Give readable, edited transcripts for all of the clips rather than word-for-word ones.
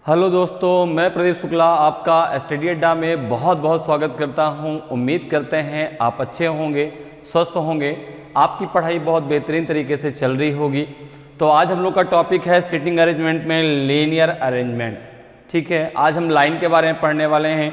Hello दोस्तों, मैं प्रदीप शुक्ला आपका स्टडी अड्डा में बहुत बहुत स्वागत करता हूं। उम्मीद करते हैं आप अच्छे होंगे, स्वस्थ होंगे, आपकी पढ़ाई बहुत बेहतरीन तरीके से चल रही होगी। तो आज हम लोग का टॉपिक है सीटिंग अरेंजमेंट में लीनियर अरेंजमेंट। ठीक है, आज हम लाइन के बारे में पढ़ने वाले हैं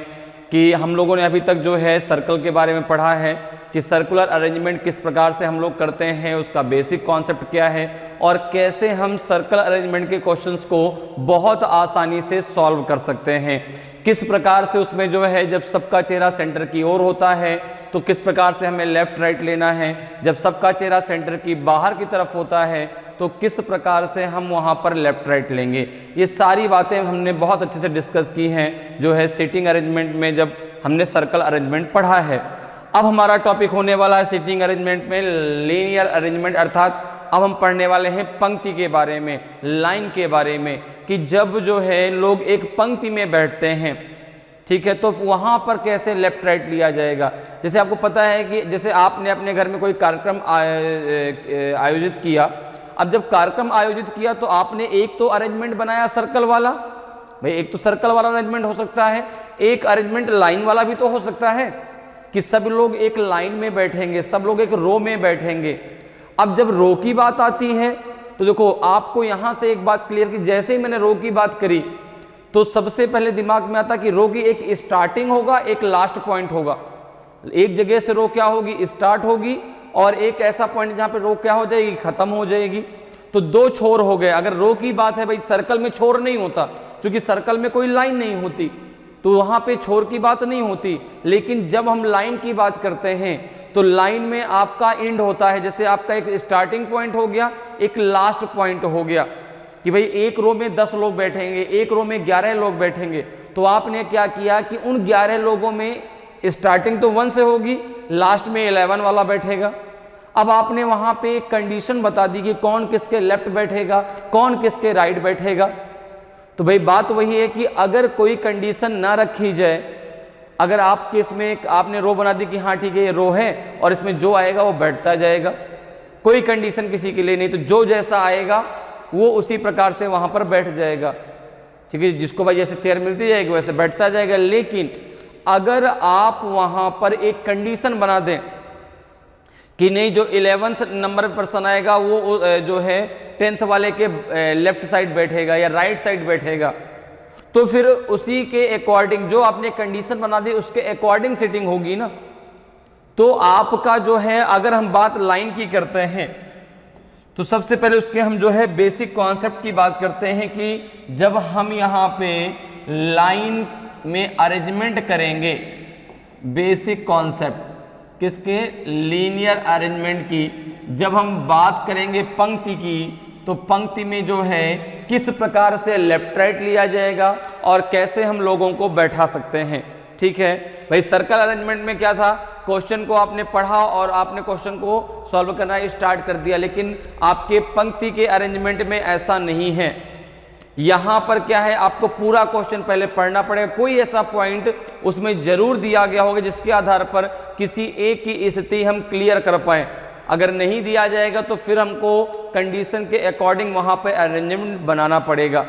कि हम लोगों ने अभी तक जो है सर्कल के बारे में पढ़ा है कि सर्कुलर अरेंजमेंट किस प्रकार से हम लोग करते हैं, उसका बेसिक कॉन्सेप्ट क्या है और कैसे हम सर्कल अरेंजमेंट के क्वेश्चंस को बहुत आसानी से सॉल्व कर सकते हैं। किस प्रकार से उसमें जो है जब सबका चेहरा सेंटर की ओर होता है तो किस प्रकार से हमें लेफ्ट राइट लेना है, जब सबका चेहरा सेंटर की बाहर की तरफ होता है तो किस प्रकार से हम वहाँ पर लेफ्ट राइट लेंगे। ये सारी बातें हमने बहुत अच्छे से डिस्कस की हैं जो है सीटिंग अरेंजमेंट में जब हमने सर्कल अरेंजमेंट पढ़ा है। अब हमारा टॉपिक होने वाला है सीटिंग अरेंजमेंट में लीनियर अरेंजमेंट, अर्थात अब हम पढ़ने वाले हैं पंक्ति के बारे में, लाइन के बारे में कि जब जो है लोग एक पंक्ति में बैठते हैं, ठीक है, तो वहाँ पर कैसे लेफ्ट राइट लिया जाएगा। जैसे आपको पता है कि जैसे आपने अपने घर में कोई कार्यक्रम आयोजित किया। अब जब कार्यक्रम आयोजित किया तो आपने एक तो अरेंजमेंट बनाया सर्कल वाला, भाई एक तो सर्कल वाला अरेंजमेंट हो सकता है, एक अरेंजमेंट लाइन वाला भी तो हो सकता है कि सब लोग एक लाइन में बैठेंगे, सब लोग एक रो में बैठेंगे। अब जब रो की बात आती है तो देखो आपको यहां से एक बात क्लियर कि जैसे ही मैंने रो की बात करी तो सबसे पहले दिमाग में आता कि रो की एक स्टार्टिंग होगा, एक लास्ट पॉइंट होगा। एक जगह से रो क्या होगी, स्टार्ट होगी, और एक ऐसा पॉइंट जहां पे रो क्या हो जाएगी, खत्म हो जाएगी। तो दो छोर हो गए। अगर रो की बात है, भाई सर्कल में छोर नहीं होता क्योंकि सर्कल में कोई लाइन नहीं होती, तो वहां पे छोर की बात नहीं होती। लेकिन जब हम लाइन की बात करते हैं तो लाइन में आपका एंड होता है। जैसे आपका एक स्टार्टिंग पॉइंट हो गया, एक लास्ट पॉइंट हो गया कि भाई एक रो में 10 लोग बैठेंगे, एक रो में 11 लोग बैठेंगे। तो आपने क्या किया कि उन 11 लोगों में स्टार्टिंग तो 1 से होगी, लास्ट में 11 वाला बैठेगा। अब आपने वहां पे एक कंडीशन बता दी कि कौन किसके लेफ्ट बैठेगा, कौन किसके राइट बैठेगा। तो भाई बात वही है कि अगर कोई कंडीशन ना रखी जाए, अगर आपके इसमें आपने रो बना दी कि हाँ ठीक है ये रो है और इसमें जो आएगा वो बैठता जाएगा, कोई कंडीशन किसी के लिए नहीं, तो जो जैसा आएगा वो उसी प्रकार से वहां पर बैठ जाएगा। ठीक है, जिसको भाई जैसे चेयर मिलती जाएगी वैसे बैठता जाएगा। लेकिन अगर आप वहां पर एक कंडीशन बना दें कि नहीं, जो 11th नंबर पर्सन आएगा वो जो है 10th वाले के लेफ्ट साइड बैठेगा या राइट साइड बैठेगा, तो फिर उसी के अकॉर्डिंग जो आपने कंडीशन बना दी उसके अकॉर्डिंग सीटिंग होगी ना। तो आपका जो है अगर हम बात लाइन की करते हैं तो सबसे पहले उसके हम जो है बेसिक कॉन्सेप्ट की बात करते हैं कि जब हम यहाँ पे लाइन में अरेंजमेंट करेंगे, बेसिक कॉन्सेप्ट किसके, लीनियर अरेंजमेंट की, जब हम बात करेंगे पंक्ति की तो पंक्ति में जो है किस प्रकार से लेफ्ट राइट लिया जाएगा और कैसे हम लोगों को बैठा सकते हैं। ठीक है भाई, सर्कल अरेंजमेंट में क्या था, क्वेश्चन को आपने पढ़ा और आपने क्वेश्चन को सॉल्व करना स्टार्ट कर दिया। लेकिन आपके पंक्ति के अरेंजमेंट में ऐसा नहीं है। यहां पर क्या है, आपको पूरा क्वेश्चन पहले पढ़ना पड़ेगा। कोई ऐसा पॉइंट उसमें जरूर दिया गया होगा जिसके आधार पर किसी एक की स्थिति हम क्लियर कर पाए। अगर नहीं दिया जाएगा तो फिर हमको कंडीशन के अकॉर्डिंग वहां पर अरेंजमेंट बनाना पड़ेगा।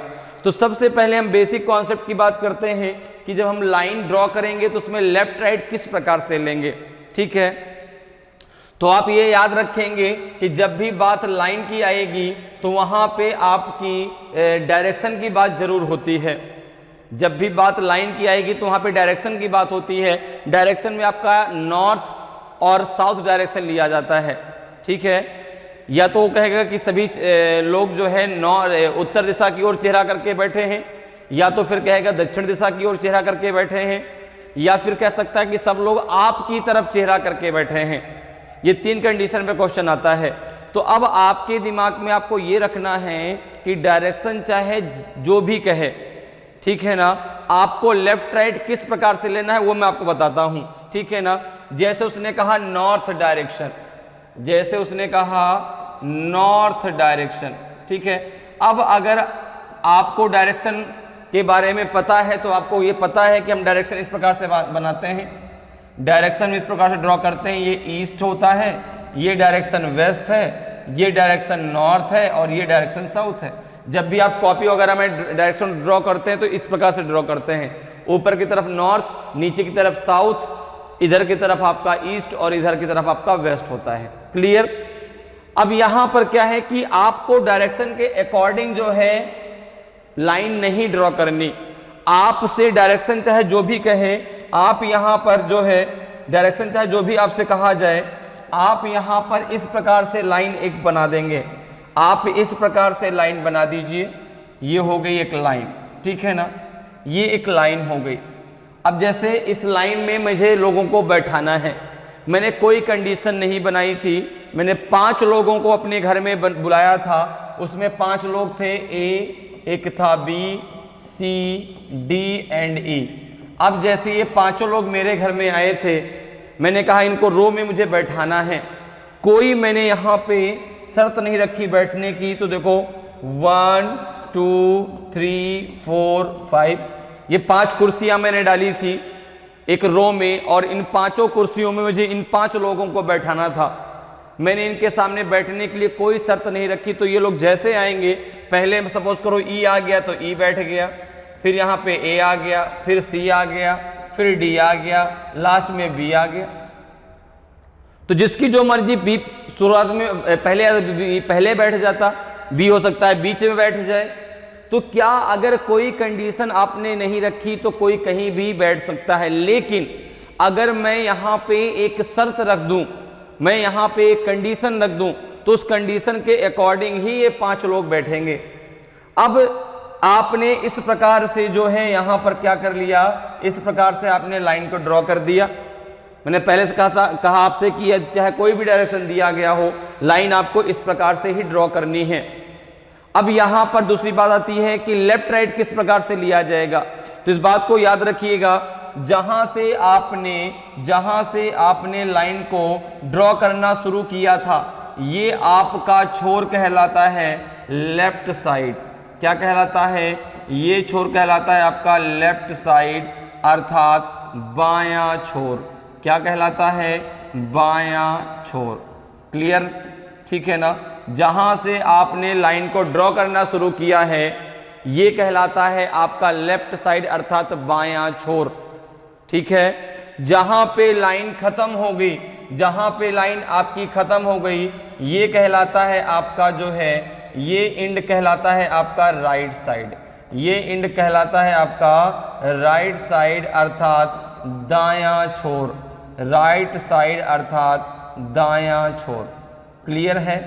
तो सबसे पहले हम बेसिक कॉन्सेप्ट की बात करते हैं कि जब हम लाइन ड्रॉ करेंगे तो उसमें लेफ्ट राइट किस प्रकार से लेंगे। ठीक है, तो आप ये याद रखेंगे कि जब भी बात लाइन की आएगी तो वहां पे आपकी डायरेक्शन की बात जरूर होती है। जब भी बात लाइन की आएगी तो वहां पे डायरेक्शन की बात होती है। डायरेक्शन में आपका नॉर्थ और साउथ डायरेक्शन लिया जाता है। ठीक है, या तो वो कहेगा कि सभी लोग जो है उत्तर दिशा की ओर चेहरा करके बैठे हैं, या तो फिर कहेगा दक्षिण दिशा की ओर चेहरा करके बैठे हैं, या फिर कह सकता है कि सब लोग आपकी तरफ चेहरा करके बैठे हैं। ये 3 कंडीशन पे क्वेश्चन आता है। तो अब आपके दिमाग में आपको ये रखना है कि डायरेक्शन चाहे जो भी कहे, ठीक है ना, आपको लेफ्ट राइट किस प्रकार से लेना है वो मैं आपको बताता हूं। ठीक है ना, जैसे उसने कहा नॉर्थ डायरेक्शन, जैसे उसने कहा नॉर्थ डायरेक्शन। ठीक है, अब अगर आपको डायरेक्शन के बारे में पता है तो आपको ये पता है कि हम डायरेक्शन इस प्रकार से बनाते हैं, डायरेक्शन इस प्रकार से ड्रॉ करते हैं। ये ईस्ट होता है, ये डायरेक्शन वेस्ट है, ये डायरेक्शन नॉर्थ है और ये डायरेक्शन साउथ है। जब भी आप कॉपी वगैरह में डायरेक्शन ड्रॉ करते हैं तो इस प्रकार से ड्रॉ करते हैं, ऊपर की तरफ नॉर्थ, नीचे की तरफ साउथ, इधर की तरफ आपका ईस्ट और इधर की तरफ आपका वेस्ट होता है। क्लियर। अब यहां पर क्या है कि आपको डायरेक्शन के अकॉर्डिंग जो है लाइन नहीं ड्रॉ करनी, आपसे डायरेक्शन चाहे जो भी कहे, आप यहां पर जो है डायरेक्शन चाहे जो भी आपसे कहा जाए, आप यहां पर इस प्रकार से लाइन एक बना देंगे। आप इस प्रकार से लाइन बना दीजिए, ये हो गई एक लाइन, ठीक है ना, ये एक लाइन हो गई। अब जैसे इस लाइन में मुझे लोगों को बैठाना है, मैंने कोई कंडीशन नहीं बनाई थी, मैंने 5 लोगों को अपने घर में बुलाया था, उसमें 5 लोग थे, ए, एक था बी, सी, डी एंड ई। अब जैसे ये 5 लोग मेरे घर में आए थे, मैंने कहा इनको रो में मुझे बैठाना है, कोई मैंने यहाँ पे शर्त नहीं रखी बैठने की। तो देखो 1 2 3 4 5, ये 5 कुर्सियां मैंने डाली थी एक रो में, और इन 5 कुर्सियों में मुझे इन 5 लोगों को बैठाना था। मैंने इनके सामने बैठने के लिए कोई शर्त नहीं रखी, तो ये लोग जैसे आएंगे, पहले सपोज करो ई आ गया तो ई बैठ गया, फिर यहाँ पे ए आ गया, फिर सी आ गया, फिर डी आ गया, लास्ट में बी आ गया। तो जिसकी जो मर्जी, बी शुरुआत में पहले बैठ जाता, बी हो सकता है बीच में बैठ जाए। तो क्या अगर कोई कंडीशन आपने नहीं रखी तो कोई कहीं भी बैठ सकता है, लेकिन अगर मैं यहाँ पे एक शर्त रख दूं, मैं यहाँ पे एक कंडीशन रख दूं, तो उस कंडीशन के अकॉर्डिंग ही ये 5 लोग बैठेंगे। अब आपने इस प्रकार से जो है यहाँ पर क्या कर लिया, इस प्रकार से आपने लाइन को ड्रॉ कर दिया। मैंने पहले से कहा आपसे कि चाहे कोई भी डायरेक्शन दिया गया हो, लाइन आपको इस प्रकार से ही ड्रॉ करनी है। अब यहां पर दूसरी बात आती है कि लेफ्ट राइट किस प्रकार से लिया जाएगा। तो इस बात को याद रखिएगा, जहां से आपने लाइन को ड्रॉ करना शुरू किया था, ये आपका छोर कहलाता है लेफ्ट साइड। क्या कहलाता है? ये छोर कहलाता है आपका लेफ्ट साइड, अर्थात बायां छोर। क्या कहलाता है? बायां छोर। क्लियर? ठीक है ना। जहां से आपने लाइन को ड्रॉ करना शुरू किया है, ये कहलाता है आपका लेफ्ट साइड, अर्थात बायां छोर। ठीक है। जहां पे लाइन खत्म हो गई, जहां पे लाइन आपकी खत्म हो गई, ये कहलाता है आपका जो है, ये एंड कहलाता है आपका राइट साइड। ये एंड कहलाता है आपका राइट साइड, अर्थात दायां छोर। राइट साइड अर्थात दायां छोर। क्लियर है?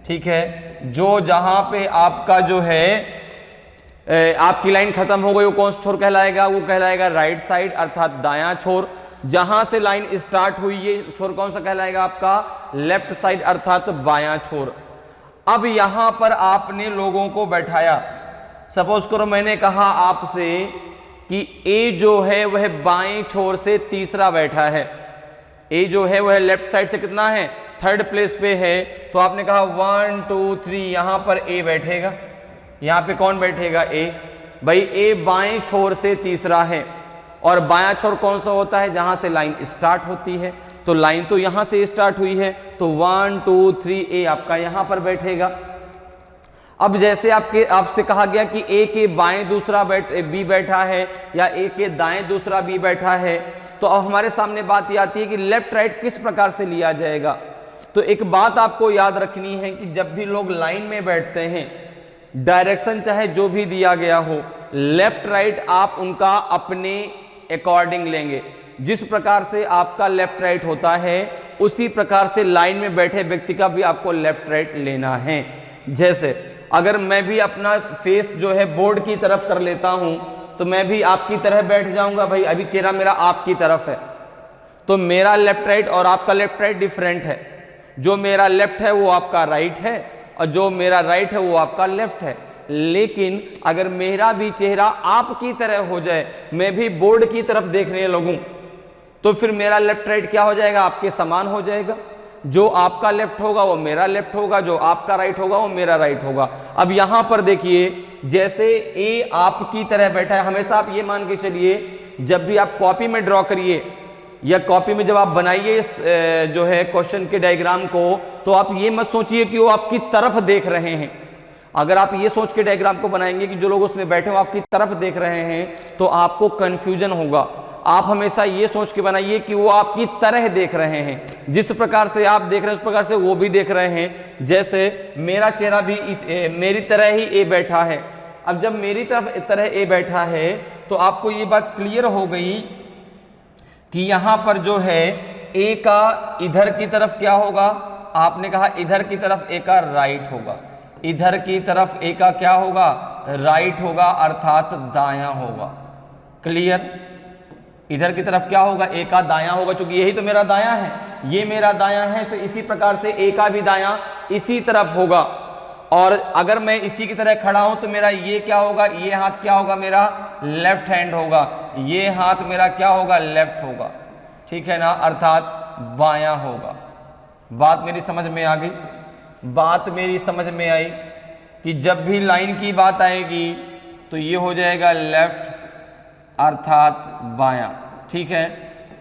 ठीक है। जो जहां पे आपका जो है आपकी लाइन खत्म हो गई, वो कौन सा छोर कहलाएगा? वो कहलाएगा राइट साइड, अर्थात दायां छोर। जहां से लाइन स्टार्ट हुई, ये छोर कौन सा कहलाएगा? आपका लेफ्ट साइड, अर्थात बायां छोर। अब यहां पर आपने लोगों को बैठाया। सपोज करो मैंने कहा आपसे कि ए जो है वह बाएं छोर से तीसरा बैठा है। ए जो है वह लेफ्ट साइड से कितना है? थर्ड प्लेस पे है। तो आपने कहा 1 2 3, यहां पर ए बैठेगा। यहां पे कौन बैठेगा? ए। भाई ए बाएं छोर से तीसरा है, और बायां छोर कौन सा होता है? जहां से लाइन स्टार्ट होती है। तो लाइन तो यहां से स्टार्ट हुई है, तो 1 2 3 ए आपका यहां पर बैठेगा। अब जैसे आपसे कहा गया कि ए के बाएं दूसरा बी बैठा है, या ए के दाएं दूसरा बी बैठा है, तो अब हमारे सामने बात ये आती है कि लेफ्ट राइट किस प्रकार से लिया जाएगा। तो एक बात आपको याद रखनी है कि जब भी लोग लाइन में बैठते हैं, डायरेक्शन चाहे जो भी दिया गया हो, लेफ्ट राइट आप उनका अपने अकॉर्डिंग लेंगे। जिस प्रकार से आपका लेफ्ट राइट होता है, उसी प्रकार से लाइन में बैठे व्यक्ति का भी आपको लेफ्ट राइट लेना है। जैसे अगर मैं भी अपना फेस जो है बोर्ड की तरफ कर लेता हूं, तो मैं भी आपकी तरह बैठ जाऊंगा। भाई अभी चेहरा मेरा आपकी तरफ है, तो मेरा लेफ्ट राइट और आपका लेफ्ट राइट डिफरेंट है। जो मेरा लेफ्ट है वो आपका राइट है, और जो मेरा राइट है वो आपका लेफ्ट है। लेकिन अगर मेरा भी चेहरा आपकी तरह हो जाए, मैं भी बोर्ड की तरफ देखने लगूं, तो फिर मेरा लेफ्ट राइट क्या हो जाएगा? आपके समान हो जाएगा। जो आपका लेफ्ट होगा वो मेरा लेफ्ट होगा, जो आपका राइट होगा वो मेरा राइट होगा। अब यहां पर देखिए, जैसे ए आपकी तरह बैठा है, हमेशा आप ये मान के चलिए, जब भी आप कॉपी में ड्रॉ करिए या कॉपी में जब आप बनाइए जो है क्वेश्चन के डायग्राम को, तो आप ये मत सोचिए कि वो आपकी तरफ देख रहे हैं। अगर आप ये सोच के डायग्राम को बनाएंगे कि जो लोग उसमें बैठे हो आपकी तरफ देख रहे हैं तो आपको कंफ्यूजन होगा। आप हमेशा ये सोच के बनाइए कि वो आपकी तरह देख रहे हैं, जिस प्रकार से आप देख रहे हैं उस प्रकार से वो भी देख रहे हैं। जैसे मेरा चेहरा भी मेरी तरह ही ए बैठा है। अब जब मेरी तरह ए बैठा है तो आपको ये बात क्लियर हो गई कि यहाँ पर जो है ए का इधर की तरफ क्या होगा, आपने कहा इधर की तरफ ए का राइट होगा, इधर की तरफ ए का क्या होगा, राइट होगा, अर्थात दायां होगा। क्लियर? इधर की तरफ क्या होगा, ए का दायां होगा, क्योंकि यही तो मेरा दायां है, ये मेरा दायां है, तो इसी प्रकार से ए का भी दायां इसी तरफ होगा। और अगर मैं इसी की तरह खड़ा हूं तो मेरा ये क्या होगा, ये हाथ क्या होगा, मेरा लेफ्ट हैंड होगा, ये हाथ मेरा क्या होगा, लेफ्ट होगा। ठीक है ना, अर्थात बायां होगा। बात मेरी समझ में आ गई? बात मेरी समझ में आई कि जब भी लाइन की बात आएगी तो ये हो जाएगा लेफ्ट अर्थात बायां। ठीक है,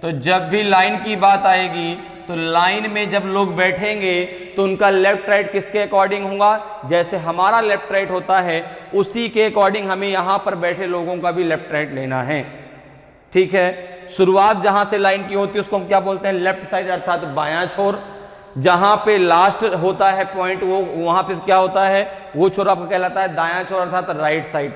तो जब भी लाइन की बात आएगी तो लाइन में जब लोग बैठेंगे तो उनका लेफ्ट राइट किसके अकॉर्डिंग होगा, जैसे हमारा लेफ्ट राइट होता है उसी के अकॉर्डिंग हमें यहां पर बैठे लोगों का भी लेफ्ट राइट लेना है। ठीक है, शुरुआत जहां से लाइन की होती है उसको हम क्या बोलते हैं, लेफ्ट साइड अर्थात बायां छोर। जहां पे लास्ट होता है पॉइंट वो वहां पे क्या होता है, वो छोर आपका कहलाता है दायां छोर अर्थात राइट साइड।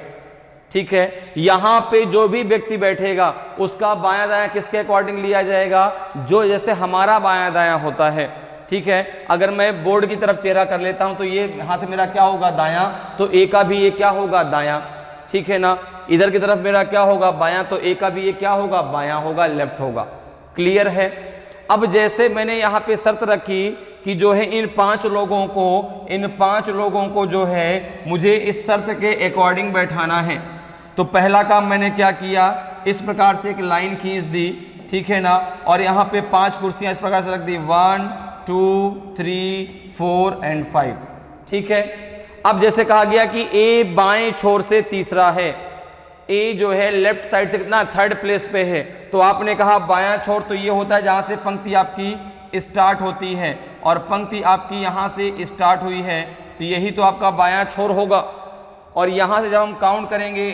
ठीक है, यहां पे जो भी व्यक्ति बैठेगा उसका बायां दायां किसके अकॉर्डिंग लिया जाएगा, जो जैसे हमारा बायां दायां होता है। ठीक है, अगर मैं बोर्ड की तरफ चेहरा कर लेता हूं तो ये हाथ मेरा क्या होगा, दायां, तो ए का भी ये क्या होगा, दायां। ठीक है ना, इधर की तरफ मेरा क्या होगा, बायां, तो ए का भी ये क्या होगा, बायां होगा, लेफ्ट होगा। क्लियर है? अब जैसे मैंने यहाँ पे शर्त रखी कि जो है इन पांच लोगों को जो है मुझे इस शर्त के अकॉर्डिंग बैठाना है, तो पहला काम मैंने क्या किया, इस प्रकार से एक लाइन खींच दी। ठीक है ना, और यहाँ पे 5 कुर्सियां इस प्रकार से रख दी, 1 2 3 4 एंड 5। ठीक है, अब जैसे कहा गया कि ए बाएं छोर से तीसरा है, ए जो है लेफ्ट साइड से कितना, थर्ड प्लेस पे है, तो आपने कहा बायां छोर तो ये होता है जहां से पंक्ति आपकी स्टार्ट होती है, और पंक्ति आपकी यहां से स्टार्ट हुई है, तो यही तो आपका बायां छोर होगा। और यहां से जब हम काउंट करेंगे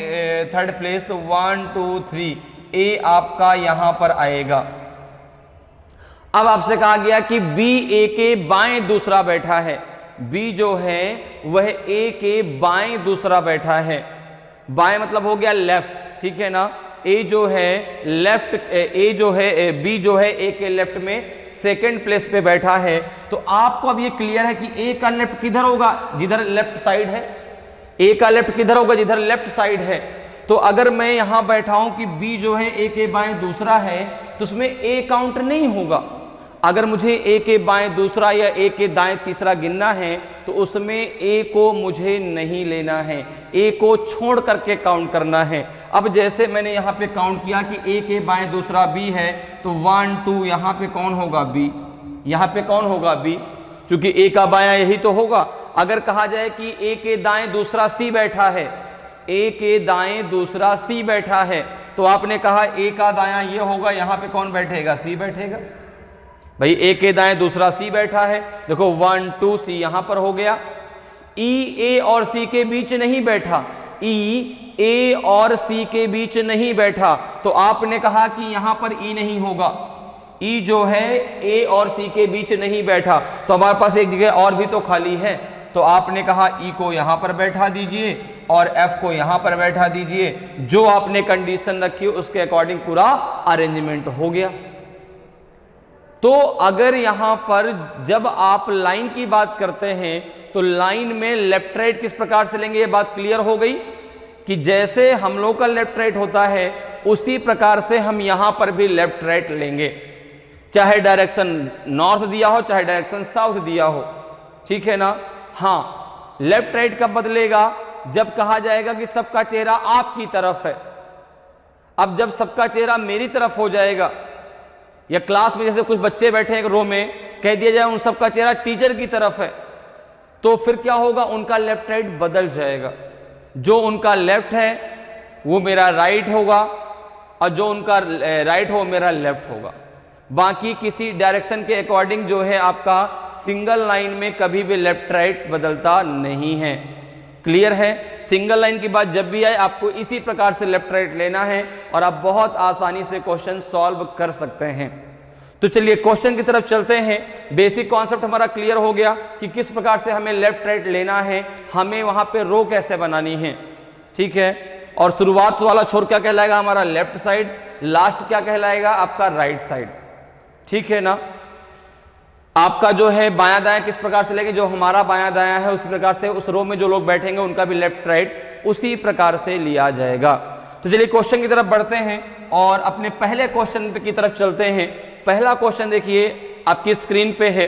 थर्ड प्लेस तो 1 2 3, ए आपका यहां पर आएगा। अब आपसे कहा गया कि बी ए के बाएं दूसरा बैठा है, बी जो है वह ए के बाएं दूसरा बैठा है, बाएं मतलब हो गया लेफ्ट। ठीक है ना, ए जो है लेफ्ट, ए जो है बी जो है ए के लेफ्ट में सेकंड प्लेस पे बैठा है। तो आपको अब ये क्लियर है कि ए का लेफ्ट किधर होगा, जिधर लेफ्ट साइड है, ए का लेफ्ट किधर होगा, जिधर लेफ्ट साइड है। तो अगर मैं यहां बैठा हूं कि बी जो है ए के बाएं दूसरा है तो उसमें ए काउंट नहीं होगा। अगर मुझे ए के बाएं दूसरा या ए के दाएं तीसरा गिनना है तो उसमें ए को मुझे नहीं लेना है, ए को छोड़ करके काउंट करना है। अब जैसे मैंने यहाँ पे काउंट किया कि ए के बाएं दूसरा बी है, तो 1 2 यहाँ पे कौन होगा, बी, यहाँ पे कौन होगा, बी, क्योंकि ए का बायां यही तो होगा। अगर कहा जाए कि ए के दाएं दूसरा सी बैठा है, ए के दाएं दूसरा सी बैठा है, तो आपने कहा ए का दायां ये होगा, यहाँ पे कौन बैठेगा, सी बैठेगा। भाई ए के दाएं दूसरा सी बैठा है, देखो 1 2 सी यहां पर हो गया। ई ए और सी के बीच नहीं बैठा, ई ए और सी के बीच नहीं बैठा, तो आपने कहा कि यहां पर ई नहीं होगा, ई जो है ए और सी के बीच नहीं बैठा, तो हमारे पास एक जगह और भी तो खाली है, तो आपने कहा ई को यहां पर बैठा दीजिए और एफ को यहां पर बैठा दीजिए। जो आपने कंडीशन रखी उसके अकॉर्डिंग पूरा अरेंजमेंट हो गया। तो अगर यहां पर जब आप लाइन की बात करते हैं तो लाइन में लेफ्ट राइट किस प्रकार से लेंगे, ये बात क्लियर हो गई कि जैसे हम लोग का लेफ्ट राइट होता है उसी प्रकार से हम यहां पर भी लेफ्ट राइट लेंगे, चाहे डायरेक्शन नॉर्थ दिया हो चाहे डायरेक्शन साउथ दिया हो। ठीक है ना, हाँ, लेफ्ट राइट कब बदलेगा, जब कहा जाएगा कि सबका चेहरा आपकी तरफ है। अब जब सबका चेहरा मेरी तरफ हो जाएगा, या क्लास में जैसे कुछ बच्चे बैठे हैं रो में, कह दिया जाए उन सबका चेहरा टीचर की तरफ है, तो फिर क्या होगा, उनका लेफ्ट राइट बदल जाएगा। जो उनका लेफ्ट है वो मेरा राइट होगा और जो उनका राइट हो मेरा लेफ्ट होगा। बाकी किसी डायरेक्शन के अकॉर्डिंग जो है आपका सिंगल लाइन में कभी भी लेफ्ट राइट बदलता नहीं है। क्लियर है? सिंगल लाइन की बात जब भी आए आपको इसी प्रकार से लेफ्ट राइट लेना है और आप बहुत आसानी से क्वेश्चन सॉल्व कर सकते हैं। तो चलिए क्वेश्चन की तरफ चलते हैं। बेसिक कॉन्सेप्ट हमारा क्लियर हो गया कि किस प्रकार से हमें लेफ्ट राइट लेना है, हमें वहां पे रो कैसे बनानी है, ठीक है। और शुरुआत वाला छोर क्या कहलाएगा हमारा लेफ्ट साइड, लास्ट क्या कहलाएगा आपका राइट साइड, ठीक है ना। आपका जो है बायां दायां किस प्रकार से लेंगे, जो हमारा बायां दायां है उस प्रकार से उस रो में जो लोग बैठेंगे उनका भी लेफ्ट राइट उसी प्रकार से लिया जाएगा। तो चलिए क्वेश्चन की तरफ बढ़ते हैं और अपने पहले क्वेश्चन की तरफ चलते हैं। पहला क्वेश्चन देखिए आपकी स्क्रीन पे है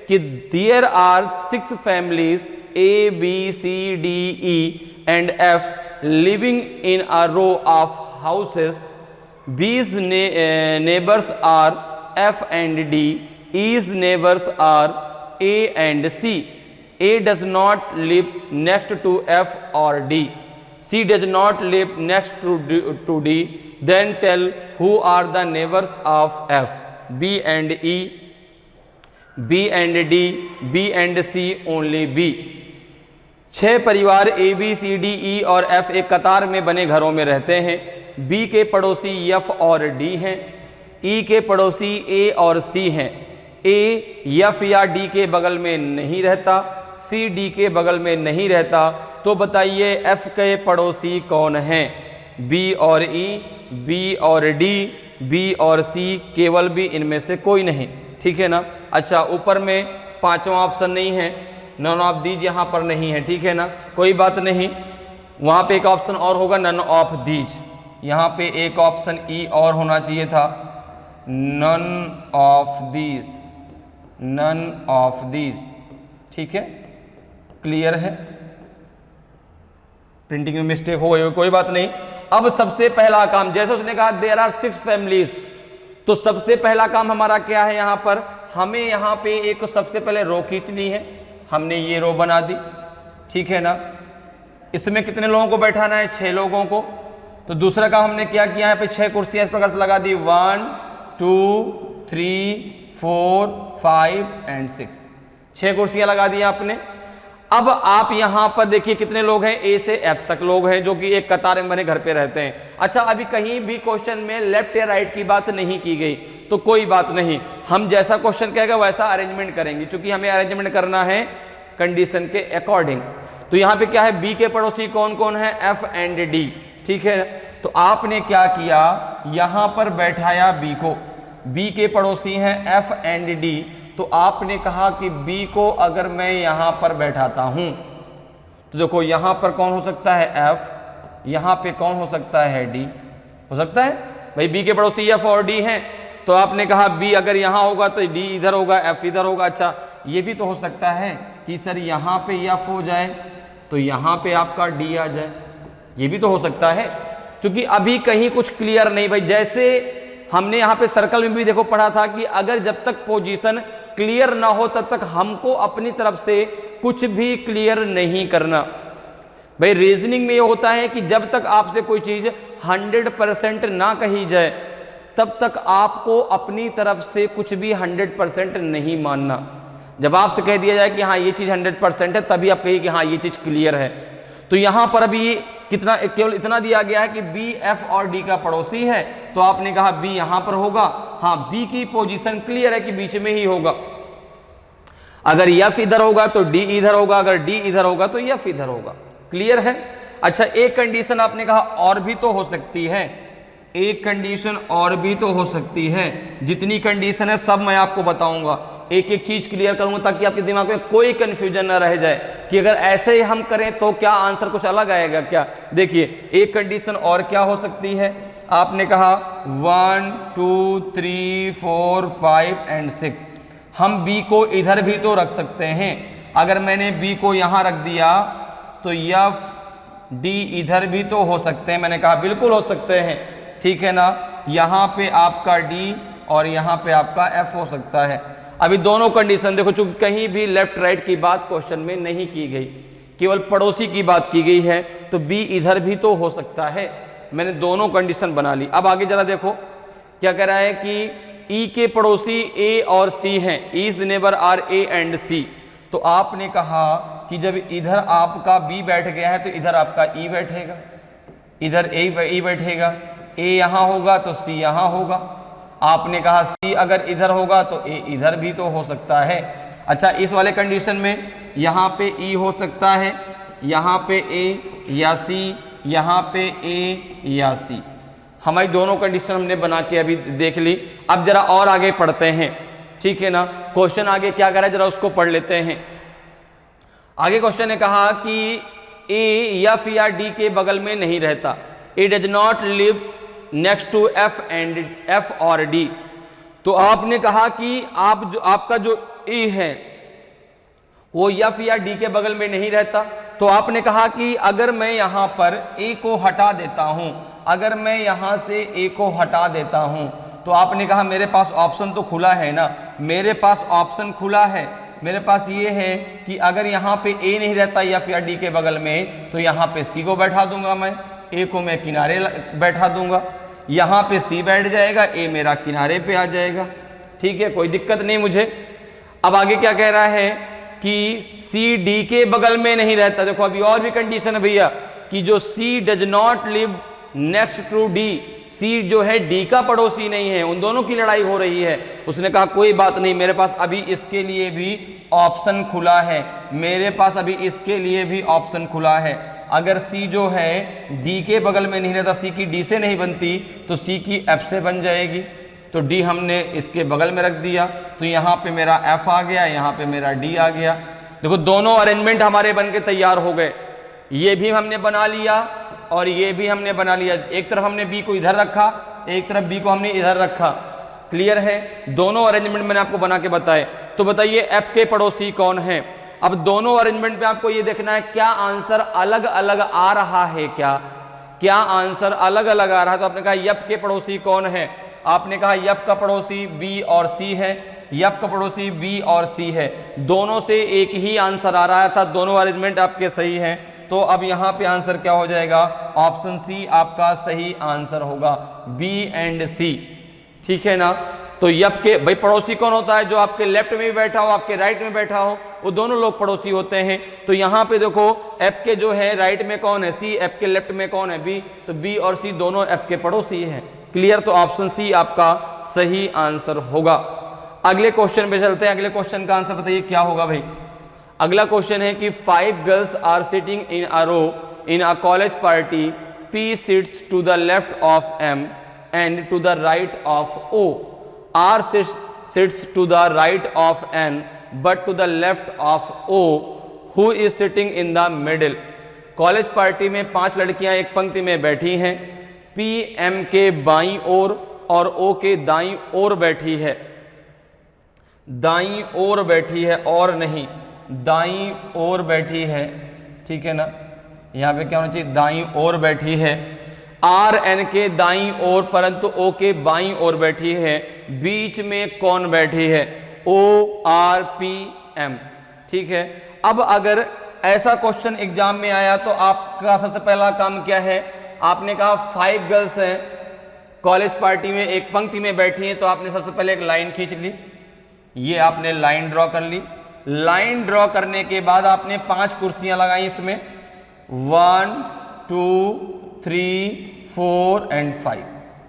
कि there are 6 families A, B, C, D, E and F living in a row of houses. B's neighbors are F and D. E's neighbors are A and C. A does not live next to F or D. C does not live next to D. Then tell who are the neighbors of F. B and E, B and D, B and C, only B. 6 परिवार A, B, C, D, E और F एक कतार में बने घरों में रहते हैं। B के पड़ोसी F और D हैं। E के पड़ोसी A और C हैं। A F या D के बगल में नहीं रहता, C D के बगल में नहीं रहता। तो बताइए F के पड़ोसी कौन हैं? B और E, B और D, B और C, केवल भी इनमें से कोई नहीं, ठीक है ना। अच्छा ऊपर में पांचवा ऑप्शन नहीं है, नन ऑफ दीज यहाँ पर नहीं है, ठीक है ना, कोई बात नहीं। वहाँ पे एक ऑप्शन और होगा नन ऑफ दीज, यहाँ पे एक ऑप्शन E और होना चाहिए था, none of these, none of these, ठीक है, क्लियर है। प्रिंटिंग में मिस्टेक हो गई, कोई बात नहीं। अब सबसे पहला काम, जैसे उसने कहा देयर आर 6 फैमिलीज, तो सबसे पहला काम हमारा क्या है, यहां पर हमें यहां पे एक सबसे पहले रो खींचनी है। हमने ये रो बना दी, ठीक है ना। इसमें कितने लोगों को बैठाना है? 6 लोगों को। तो दूसरा काम हमने क्या किया, यहाँ पे 6 कुर्सियां इस प्रकार से लगा दी, 1 2 3 4 5 एंड 6, 6 कुर्सियां लगा दी आपने। अब आप यहां पर देखिए कितने लोग हैं, A से F तक लोग हैं जो कि एक कतार में बने घर पे रहते हैं। अच्छा अभी कहीं भी क्वेश्चन में लेफ्ट या राइट की बात नहीं की गई, तो कोई बात नहीं, हम जैसा क्वेश्चन कहेगा वैसा अरेंजमेंट करेंगे, क्योंकि हमें अरेंजमेंट करना है कंडीशन के अकॉर्डिंग। तो यहां पे क्या है, B के पड़ोसी कौन कौन है, F एंड D, ठीक है। तो आपने क्या किया, यहां पर बैठाया B को, B के पड़ोसी हैं F एंड D। तो आपने कहा कि B को अगर मैं यहां पर बैठाता हूं तो देखो यहां पर कौन हो सकता है, F, यहां पे कौन हो सकता है, D हो सकता है भाई। B के पड़ोसी F और D हैं, तो आपने कहा B अगर यहां होगा तो D इधर होगा, F इधर होगा। अच्छा ये भी तो हो सकता है कि सर यहां पे F हो जाए तो यहां पे आपका D आ जाए, ये भी तो हो सकता है, क्योंकि अभी कहीं कुछ क्लियर नहीं भाई। जैसे हमने यहाँ पे सर्कल में भी देखो पढ़ा था कि अगर जब तक पोजीशन क्लियर ना हो तब तक हमको अपनी तरफ से कुछ भी क्लियर नहीं करना। भाई रीजनिंग में ये होता है कि जब तक आपसे कोई चीज 100% ना कही जाए तब तक आपको अपनी तरफ से कुछ भी 100% नहीं मानना। जब आपसे कह दिया जाए कि हाँ ये चीज 100% है तभी आप कहिए कि हाँ ये चीज क्लियर है। तो यहां पर अभी कितना, केवल इतना दिया गया है कि B F और D का पड़ोसी है, तो आपने कहा B यहां पर होगा। हाँ B की पोजीशन क्लियर है कि बीच में ही होगा। अगर F इधर होगा तो D इधर होगा, अगर D इधर होगा तो F इधर होगा, क्लियर है। अच्छा एक कंडीशन आपने कहा और भी तो हो सकती है, एक कंडीशन और भी तो हो सकती है। जितनी कंडीशन है सब मैं आपको बताऊंगा, एक एक चीज क्लियर करूंगा ताकि आपके दिमाग में कोई कंफ्यूजन ना रह जाए कि अगर ऐसे ही हम करें तो क्या आंसर कुछ अलग आएगा क्या। देखिए एक कंडीशन और क्या हो सकती है, आपने कहा 1 2 3 4 5 एंड 6, हम B को इधर भी तो रख सकते हैं। अगर मैंने B को यहां रख दिया तो F D इधर भी तो हो सकते हैं, मैंने कहा बिल्कुल हो सकते हैं, ठीक है ना। यहां पे आपका D और यहां पे आपका F हो सकता है। अभी दोनों कंडीशन देखो, चूंकि कहीं भी लेफ्ट राइट की बात क्वेश्चन में नहीं की गई, केवल पड़ोसी की बात की गई है, तो B इधर भी तो हो सकता है। मैंने दोनों कंडीशन बना ली। अब आगे जरा देखो क्या कह रहा है कि E के पड़ोसी A और C हैं, E's neighbour are A and C। तो आपने कहा कि जब इधर आपका बी बैठ गया है तो इधर आपका ई बैठेगा, इधर ए बैठेगा, ए यहाँ होगा तो सी यहाँ होगा। आपने कहा सी अगर इधर होगा तो ए इधर भी तो हो सकता है। अच्छा, इस वाले कंडीशन में यहाँ पे ई हो सकता है, यहाँ पे ए या सी, यहाँ पे ए या सी। हमारी दोनों कंडीशन हमने बना के अभी देख ली। अब जरा और आगे पढ़ते हैं, ठीक है ना। क्वेश्चन आगे क्या करा है जरा उसको पढ़ लेते हैं। आगे क्वेश्चन ने कहा कि ए एफ या डी के बगल में नहीं रहता, A does not live next to F and F और डी। तो आपने कहा कि आपका जो ए है वो एफ या डी के बगल में नहीं रहता। तो आपने कहा कि अगर मैं यहां पर ए को हटा देता हूं, अगर मैं यहां से ए को हटा देता हूं, तो आपने कहा मेरे पास ऑप्शन तो खुला है ना, मेरे पास ऑप्शन खुला है। मेरे पास ये है कि अगर यहाँ पे ए नहीं रहता एफ या डी के बगल में तो यहाँ पे सी को बैठा दूंगा, मैं ए को मैं किनारे बैठा दूंगा, यहाँ पे सी बैठ जाएगा, ए मेरा किनारे पे आ जाएगा, ठीक है, कोई दिक्कत नहीं मुझे। अब आगे क्या कह रहा है कि सी डी के बगल में नहीं रहता। देखो अभी और भी कंडीशन है भैया कि जो C does not live next to D, C जो है डी का पड़ोसी नहीं है, उन दोनों की लड़ाई हो रही है। उसने कहा कोई बात नहीं, मेरे पास अभी इसके लिए भी ऑप्शन खुला है, मेरे पास अभी इसके लिए भी ऑप्शन खुला है। अगर सी जो है डी के बगल में नहीं रहता, सी की डी से नहीं बनती तो सी की एफ से बन जाएगी। तो डी हमने इसके बगल में रख दिया, तो यहाँ पे मेरा एफ आ गया, यहाँ पे मेरा डी आ गया। देखो दोनों अरेंजमेंट हमारे बन के तैयार हो गए, ये भी हमने बना लिया और ये भी हमने बना लिया। एक तरफ हमने बी को इधर रखा, एक तरफ बी को हमने इधर रखा। क्लियर है, दोनों अरेंजमेंट मैंने आपको बना के बताए। तो बताइए एफ के पड़ोसी कौन है। अब दोनों अरेंजमेंट में आपको ये देखना है क्या आंसर अलग अलग आ रहा है, क्या आंसर अलग अलग आ रहा है। तो आपने कहा एफ के पड़ोसी कौन है, आपने कहा एफ का पड़ोसी बी और सी है, एफ का पड़ोसी बी और सी है, दोनों से एक ही आंसर आ रहा था, दोनों अरेंजमेंट आपके सही हैं। तो अब यहाँ पे आंसर क्या हो जाएगा, ऑप्शन सी आपका सही आंसर होगा, बी एंड सी, ठीक है ना। तो एफ के भाई पड़ोसी कौन होता है, जो आपके लेफ्ट में भी बैठा हो आपके राइट में बैठा हो, वो दोनों लोग पड़ोसी होते हैं। तो यहाँ पे देखो एफ के जो है राइट में कौन है सी, एफ के लेफ्ट में कौन है बी, तो बी और सी दोनों एफ के पड़ोसी हैं। क्लियर, तो ऑप्शन सी आपका सही आंसर होगा। अगले क्वेश्चन पे चलते हैं। अगले क्वेश्चन का आंसर बताइए क्या होगा भाई। अगला क्वेश्चन है कि 5 girls are sitting in a row in a college party, P sits to the left of M and to the right of O, R sits to the right of N but to the left of O, who is sitting in the middle. College party में 5 लड़कियां एक पंक्ति में बैठी हैं, P M के बाईं ओर और O के दाईं ओर बैठी है, दाईं ओर बैठी है और नहीं दाईं ओर बैठी है, ठीक है ना। यहाँ पे क्या होना चाहिए, दाईं ओर बैठी है। आर एन के दाईं ओर परंतु ओ के बाईं ओर बैठी है। बीच में कौन बैठी है, ओ आर पी एम, ठीक है। अब अगर ऐसा क्वेश्चन एग्जाम में आया तो आपका सबसे पहला काम क्या है, आपने कहा 5 गर्ल्स हैं कॉलेज पार्टी में एक पंक्ति में बैठी हैं, तो आपने सबसे पहले एक लाइन खींच ली, ये आपने लाइन ड्रॉ कर ली। लाइन ड्रॉ करने के बाद आपने 5 कुर्सियां लगाई इसमें, 1 2 3 4 एंड 5,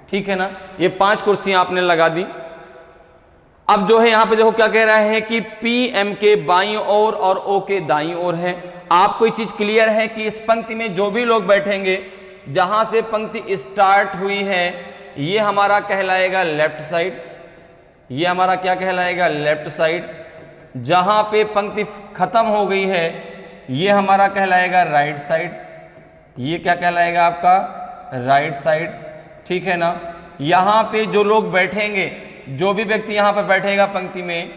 ठीक है ना। ये 5 कुर्सियां आपने लगा दी। अब जो है यहां पे देखो क्या कह रहा है कि पी एम के बाईं ओर और ओ के दाईं ओर है। आपको ये चीज क्लियर है कि इस पंक्ति में जो भी लोग बैठेंगे, जहां से पंक्ति स्टार्ट हुई है ये हमारा कहलाएगा लेफ्ट साइड, ये हमारा क्या कहलाएगा लेफ्ट साइड। जहां पे पंक्ति खत्म हो गई है ये हमारा कहलाएगा राइट साइड, ये क्या कहलाएगा आपका राइट साइड, ठीक है ना। यहां पे जो लोग बैठेंगे, जो भी व्यक्ति यहां पर बैठेगा पंक्ति में,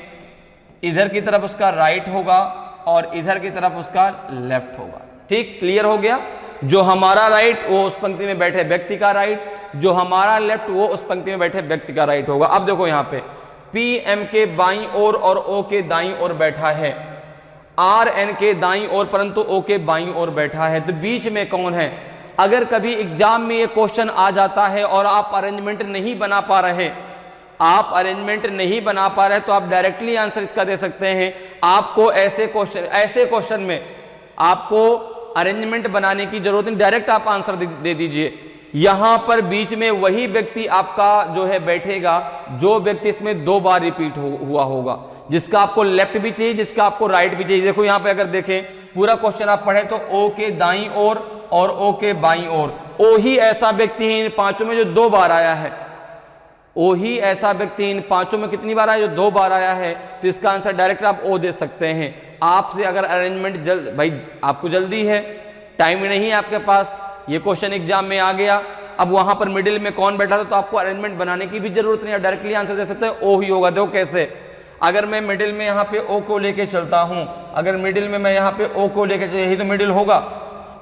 इधर की तरफ उसका राइट होगा और इधर की तरफ उसका लेफ्ट होगा, ठीक, क्लियर हो गया। जो हमारा राइट वो उस पंक्ति में बैठे व्यक्ति का राइट, जो हमारा लेफ्ट वो उस पंक्ति में बैठे व्यक्ति का राइट होगा। अब देखो यहां पे पी एम के बाईं ओर और ओ के दाईं ओर बैठा है, आर एन के दाईं ओर परंतु ओ के बाईं ओर बैठा है, तो बीच में कौन है। अगर कभी एग्जाम में ये क्वेश्चन आ जाता है और आप अरेंजमेंट नहीं बना पा रहे, आप अरेंजमेंट नहीं बना पा रहे, तो आप डायरेक्टली आंसर इसका दे सकते हैं। आपको ऐसे क्वेश्चन में आपको अरेंजमेंट बनाने की जरूरत नहीं, डायरेक्ट आप आंसर दे दीजिए। यहां पर बीच में वही व्यक्ति आपका जो है बैठेगा जो व्यक्ति इसमें 2 बार रिपीट हुआ होगा, जिसका आपको लेफ्ट भी चाहिए, जिसका आपको राइट भी चाहिए। देखो यहां पे अगर देखें पूरा क्वेश्चन आप पढ़े तो ओ के दाईं ओर और ओ के बाईं ओर, ओ ही ऐसा व्यक्ति है इन पांचों में जो 2 बार आया है। ओ ही ऐसा व्यक्ति इन पांचों में कितनी बार आया? जो 2 बार आया है। तो इसका आंसर डायरेक्ट आप ओ दे सकते हैं। आपसे अगर अरेंजमेंट भाई आपको जल्दी है, टाइम नहीं है आपके पास, ये क्वेश्चन एग्जाम में आ गया, अब वहां पर मिडिल में कौन बैठा था तो आपको अरेंजमेंट बनाने की भी जरूरत नहीं है, डायरेक्टली आंसर दे सकते हैं ओ ही होगा। देखो कैसे, अगर मैं मिडिल में यहाँ पे ओ को लेके चलता हूं, अगर मिडिल में मैं यहाँ पे ओ को लेके चलता, यही तो मिडिल होगा।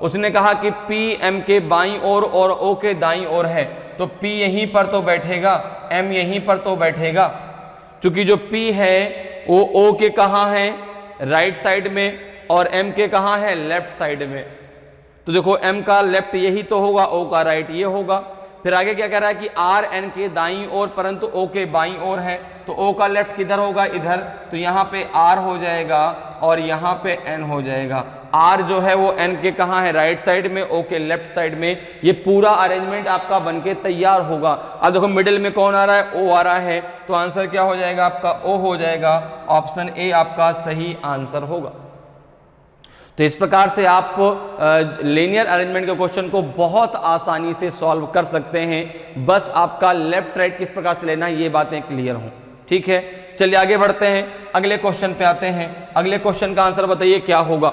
उसने कहा कि पी एम के बाईं ओर और ओ के दाईं ओर है, तो पी यहीं पर तो बैठेगा, एम यहीं पर तो बैठेगा, क्योंकि जो पी है वो ओ के कहाँ है? राइट साइड में, और एम के कहाँ है? लेफ्ट साइड में। तो देखो एम का लेफ्ट यही तो होगा, ओ का राइट ये होगा। फिर आगे क्या कह रहा है कि आर एन के दाईं ओर परंतु ओ के बाईं ओर है, तो ओ का लेफ्ट किधर होगा? इधर। तो यहाँ पे आर हो जाएगा और यहाँ पे एन हो जाएगा। आर जो है वो एन के कहाँ है? राइट साइड में, ओ के लेफ्ट साइड में। ये पूरा अरेंजमेंट आपका बनके तैयार होगा। अब देखो मिडिल में कौन आ रहा है? ओ आ रहा है, तो आंसर क्या हो जाएगा आपका? ओ हो जाएगा। ऑप्शन ए आपका सही आंसर होगा। तो इस प्रकार से आप लीनियर अरेंजमेंट के क्वेश्चन को बहुत आसानी से सॉल्व कर सकते हैं। बस आपका लेफ्ट राइट किस प्रकार से लेना है ये बातें क्लियर हों। ठीक है, चलिए आगे बढ़ते हैं, अगले क्वेश्चन पे आते हैं। अगले क्वेश्चन का आंसर बताइए क्या होगा।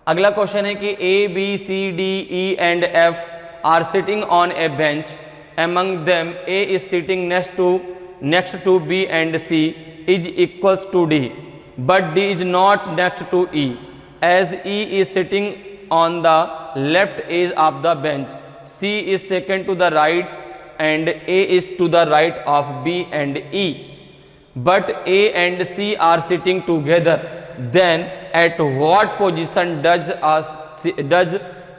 अगला क्वेश्चन है कि A B C D E and F are sitting on a bench, among them A is sitting next to B and C is equals to D, but D is not next to E, as E is sitting on the left edge of the bench, C is second to the right and A is to the right of B and E, but A and C are sitting together, then at what position does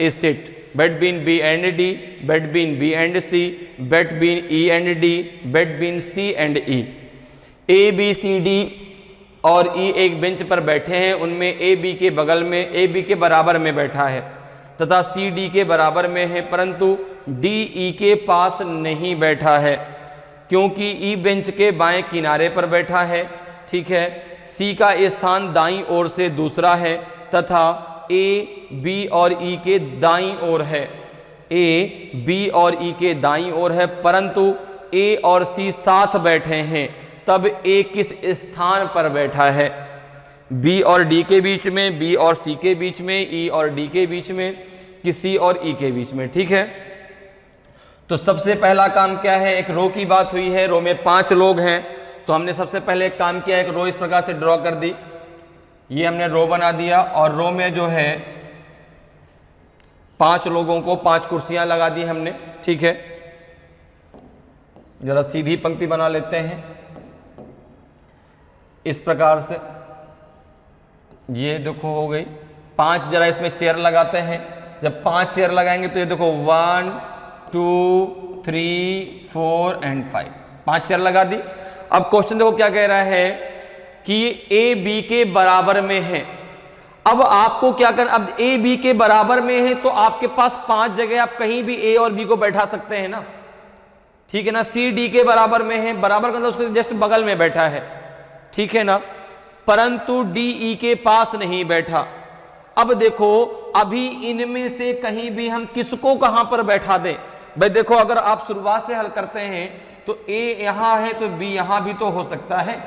A sit? Between B and D, between B and C, between E and D, between C and E। A B C D और ई एक bench पर बैठे हैं, उनमें A B के बगल में, A B के बराबर में बैठा है तथा सी डी के बराबर में है, परंतु डी ई के पास नहीं बैठा है क्योंकि ई बेंच के बाएं किनारे पर बैठा है। ठीक है, सी का स्थान दाईं ओर से दूसरा है तथा ए बी और ई के दाईं ओर है, ए बी और ई के दाईं ओर है, परंतु ए और सी साथ बैठे हैं, तब ए किस स्थान पर बैठा है? बी और डी के बीच में, बी और सी के बीच में, ई और डी के बीच में, कि सी और ई के बीच में। ठीक है, तो सबसे पहला काम क्या है? एक रो की बात हुई है, रो में 5 लोग हैं, तो हमने सबसे पहले एक काम किया, एक रो इस प्रकार से ड्रॉ कर दी, ये हमने रो बना दिया, और रो में जो है 5 लोगों को 5 कुर्सियां लगा दी हमने। ठीक है, जरा सीधी पंक्ति बना लेते हैं इस प्रकार से, ये देखो हो गई 5। जरा इसमें चेयर लगाते हैं, जब 5 चेयर लगाएंगे तो ये देखो 1 2 3 4 एंड 5, 5 चेयर लगा दी। अब क्वेश्चन देखो क्या कह रहा है कि ए बी के बराबर में है। अब आपको क्या करना, अब ए बी के बराबर में है तो आपके पास 5 जगह आप कहीं भी ए और बी को बैठा सकते हैं ना। ठीक है ना, सी डी के बराबर में है, बराबर का मतलब उसके जस्ट बगल में बैठा है। ठीक है ना, परंतु डी ई के पास नहीं बैठा। अब देखो अभी इनमें से कहीं भी हम किसको कहां पर बैठा दें? भाई देखो अगर आप शुरुआत से हल करते हैं तो ए यहां है तो बी यहां भी तो हो सकता है।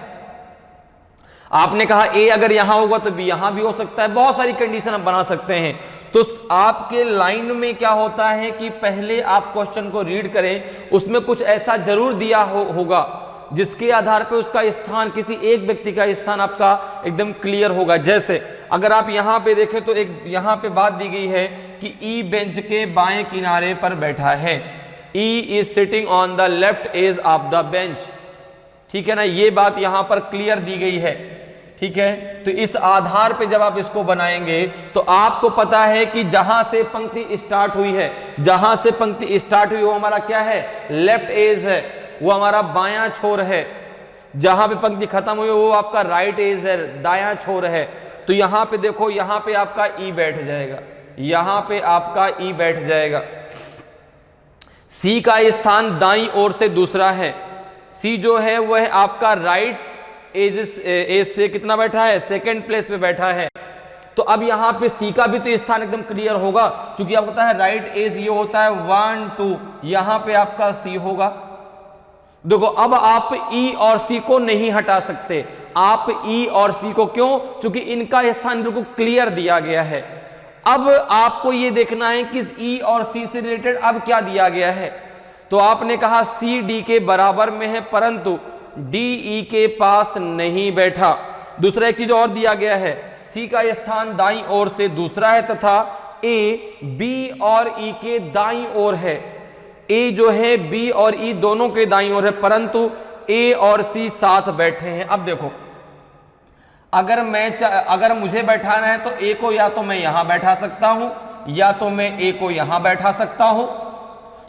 आपने कहा ए अगर यहां होगा तो बी यहां भी हो सकता है, बहुत सारी कंडीशन हम बना सकते हैं। तो आपके लाइन में क्या होता है कि पहले आप क्वेश्चन को रीड करें, उसमें कुछ ऐसा जरूर दिया होगा जिसके आधार पर उसका स्थान, किसी एक व्यक्ति का स्थान आपका एकदम क्लियर होगा। जैसे अगर आप यहां पे देखें तो एक यहां पे बात दी गई है कि ई बेंच के बाएं किनारे पर बैठा है, E is sitting on the left edge of the bench. ठीक है ना, ये बात यहां पर क्लियर दी गई है। ठीक है, तो इस आधार पे जब आप इसको बनाएंगे तो आपको पता है कि जहां से पंक्ति स्टार्ट हुई है, जहां से पंक्ति स्टार्ट हुई वो हमारा क्या है? लेफ्ट एज है, वो हमारा बायां छोर है। जहां पे पंक्ति खत्म हुई वो आपका राइट एज है, दायां छोर है। तो यहां पे देखो, यहां पे आपका ई बैठ जाएगा, यहां पे आपका ई बैठ जाएगा। सी का स्थान दाईं ओर से दूसरा है, सी जो है वह आपका राइट एज से कितना बैठा है, सेकंड प्लेस पे बैठा है। तो अब यहां पे सी का भी तो स्थान एकदम क्लियर होगा, क्योंकि आपको पता है राइट एज ये होता है 1 2, यहां पे आपका सी होगा। देखो अब आप ई और सी को नहीं हटा सकते, आप ई और सी को, क्यों? क्योंकि इनका स्थान बिल्कुल क्लियर दिया गया है। अब आपको ये देखना है कि ई और सी से रिलेटेड अब क्या दिया गया है। तो आपने कहा सी डी के बराबर में है, परंतु डी ई के पास नहीं बैठा। दूसरा एक चीज और दिया गया है, सी का स्थान दाईं ओर से दूसरा है तथा ए बी और ई के दाईं ओर है। ए जो है बी और ई दोनों के दाईं ओर है, परंतु ए और सी साथ बैठे हैं। अब देखो, अगर मुझे बैठाना है तो ए को या तो मैं यहां बैठा सकता हूं या तो मैं ए को यहां बैठा सकता हूं,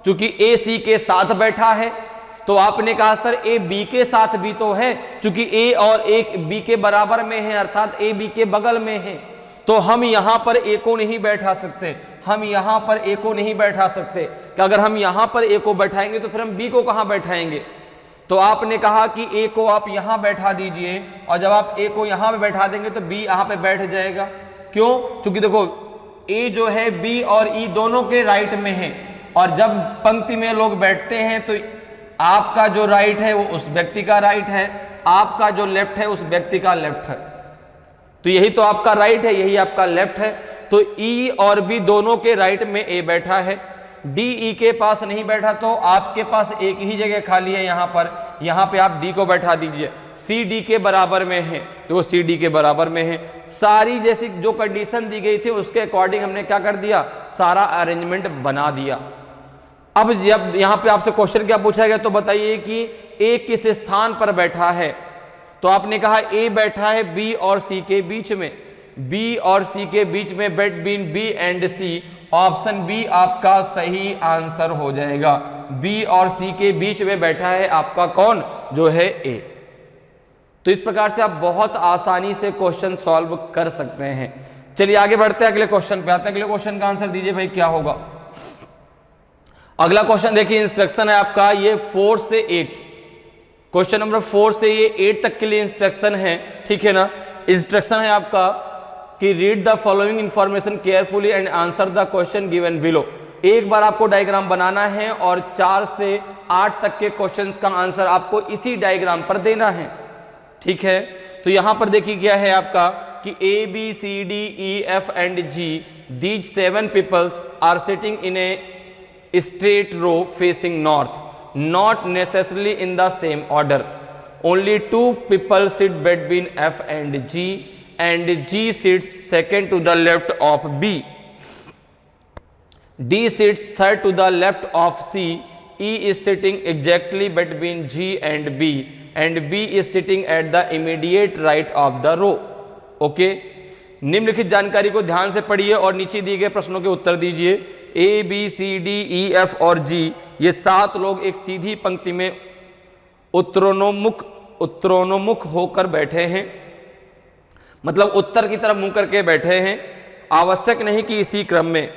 क्योंकि ए सी के साथ बैठा है। तो आपने कहा सर ए बी के साथ भी तो है, क्योंकि ए और ए बी के बराबर में है, अर्थात ए बी के बगल में है। तो हम यहां पर ए को नहीं बैठा सकते, हम यहां पर ए को नहीं बैठा सकते, कि अगर हम यहां पर ए को बैठाएंगे तो फिर हम बी को कहां बैठाएंगे। तो आपने कहा कि ए को आप यहां बैठा दीजिए, और जब आप ए को यहां पे बैठा देंगे तो बी यहां पे बैठ जाएगा। क्यों? क्योंकि देखो ए जो है बी और ई दोनों के राइट में है, और जब पंक्ति में लोग बैठते हैं तो आपका जो राइट है वो उस व्यक्ति का राइट है, आपका जो लेफ्ट है उस व्यक्ति का लेफ्ट है। तो यही तो आपका राइट है, यही आपका लेफ्ट है। तो ई और बी दोनों के राइट में ए बैठा है, डी ई के पास नहीं बैठा, तो आपके पास एक ही जगह खाली है यहां पे आप डी को बैठा दीजिए। सी डी के बराबर में है, तो वो सी डी के बराबर में है। सारी जैसी जो कंडीशन दी गई थी उसके अकॉर्डिंग हमने क्या कर दिया, सारा अरेंजमेंट बना दिया। अब जब यहां पे आपसे क्वेश्चन क्या पूछा गया, तो बताइए कि ए किस स्थान पर बैठा है। तो आपने कहा ए बैठा है बी और सी के बीच में, बी और सी के बीच में between B and C. Option B आपका सही आंसर हो जाएगा, बी और सी के बीच में बैठा है आपका कौन, जो है ए। तो इस प्रकार से आप बहुत आसानी से क्वेश्चन सॉल्व कर सकते हैं। चलिए आगे बढ़ते हैं, अगले क्वेश्चन पे आते हैं। अगले क्वेश्चन का आंसर दीजिए भाई, क्या होगा। अगला क्वेश्चन देखिए, इंस्ट्रक्शन है आपका ये 4 से 8, क्वेश्चन नंबर 4 से ये 8 तक के लिए इंस्ट्रक्शन है, ठीक है ना। इंस्ट्रक्शन है आपका कि read the following information carefully and answer the question given below. एक बार आपको डायग्राम बनाना है और 4 से 8 तक के क्वेश्चंस का आंसर आपको इसी डायग्राम पर देना है, ठीक है। तो यहां पर देखिए क्या है आपका कि A B C D E F and G, these 7 peoples are sitting in a straight row facing north, not necessarily in the same order. Only 2 people sit between F and G sits second to the left of B. D sits third to the left of C. E is sitting exactly between G and B is sitting at the immediate right of the row. Okay? निम्नलिखित जानकारी को ध्यान से पढ़िए और नीचे दिए गए प्रश्नों के उत्तर दीजिए। A B C D E F और जी, ये 7 लोग एक सीधी पंक्ति में उत्तरोन्मुख होकर बैठे हैं, मतलब उत्तर की तरफ मुंह करके बैठे हैं। आवश्यक नहीं कि इसी क्रम में।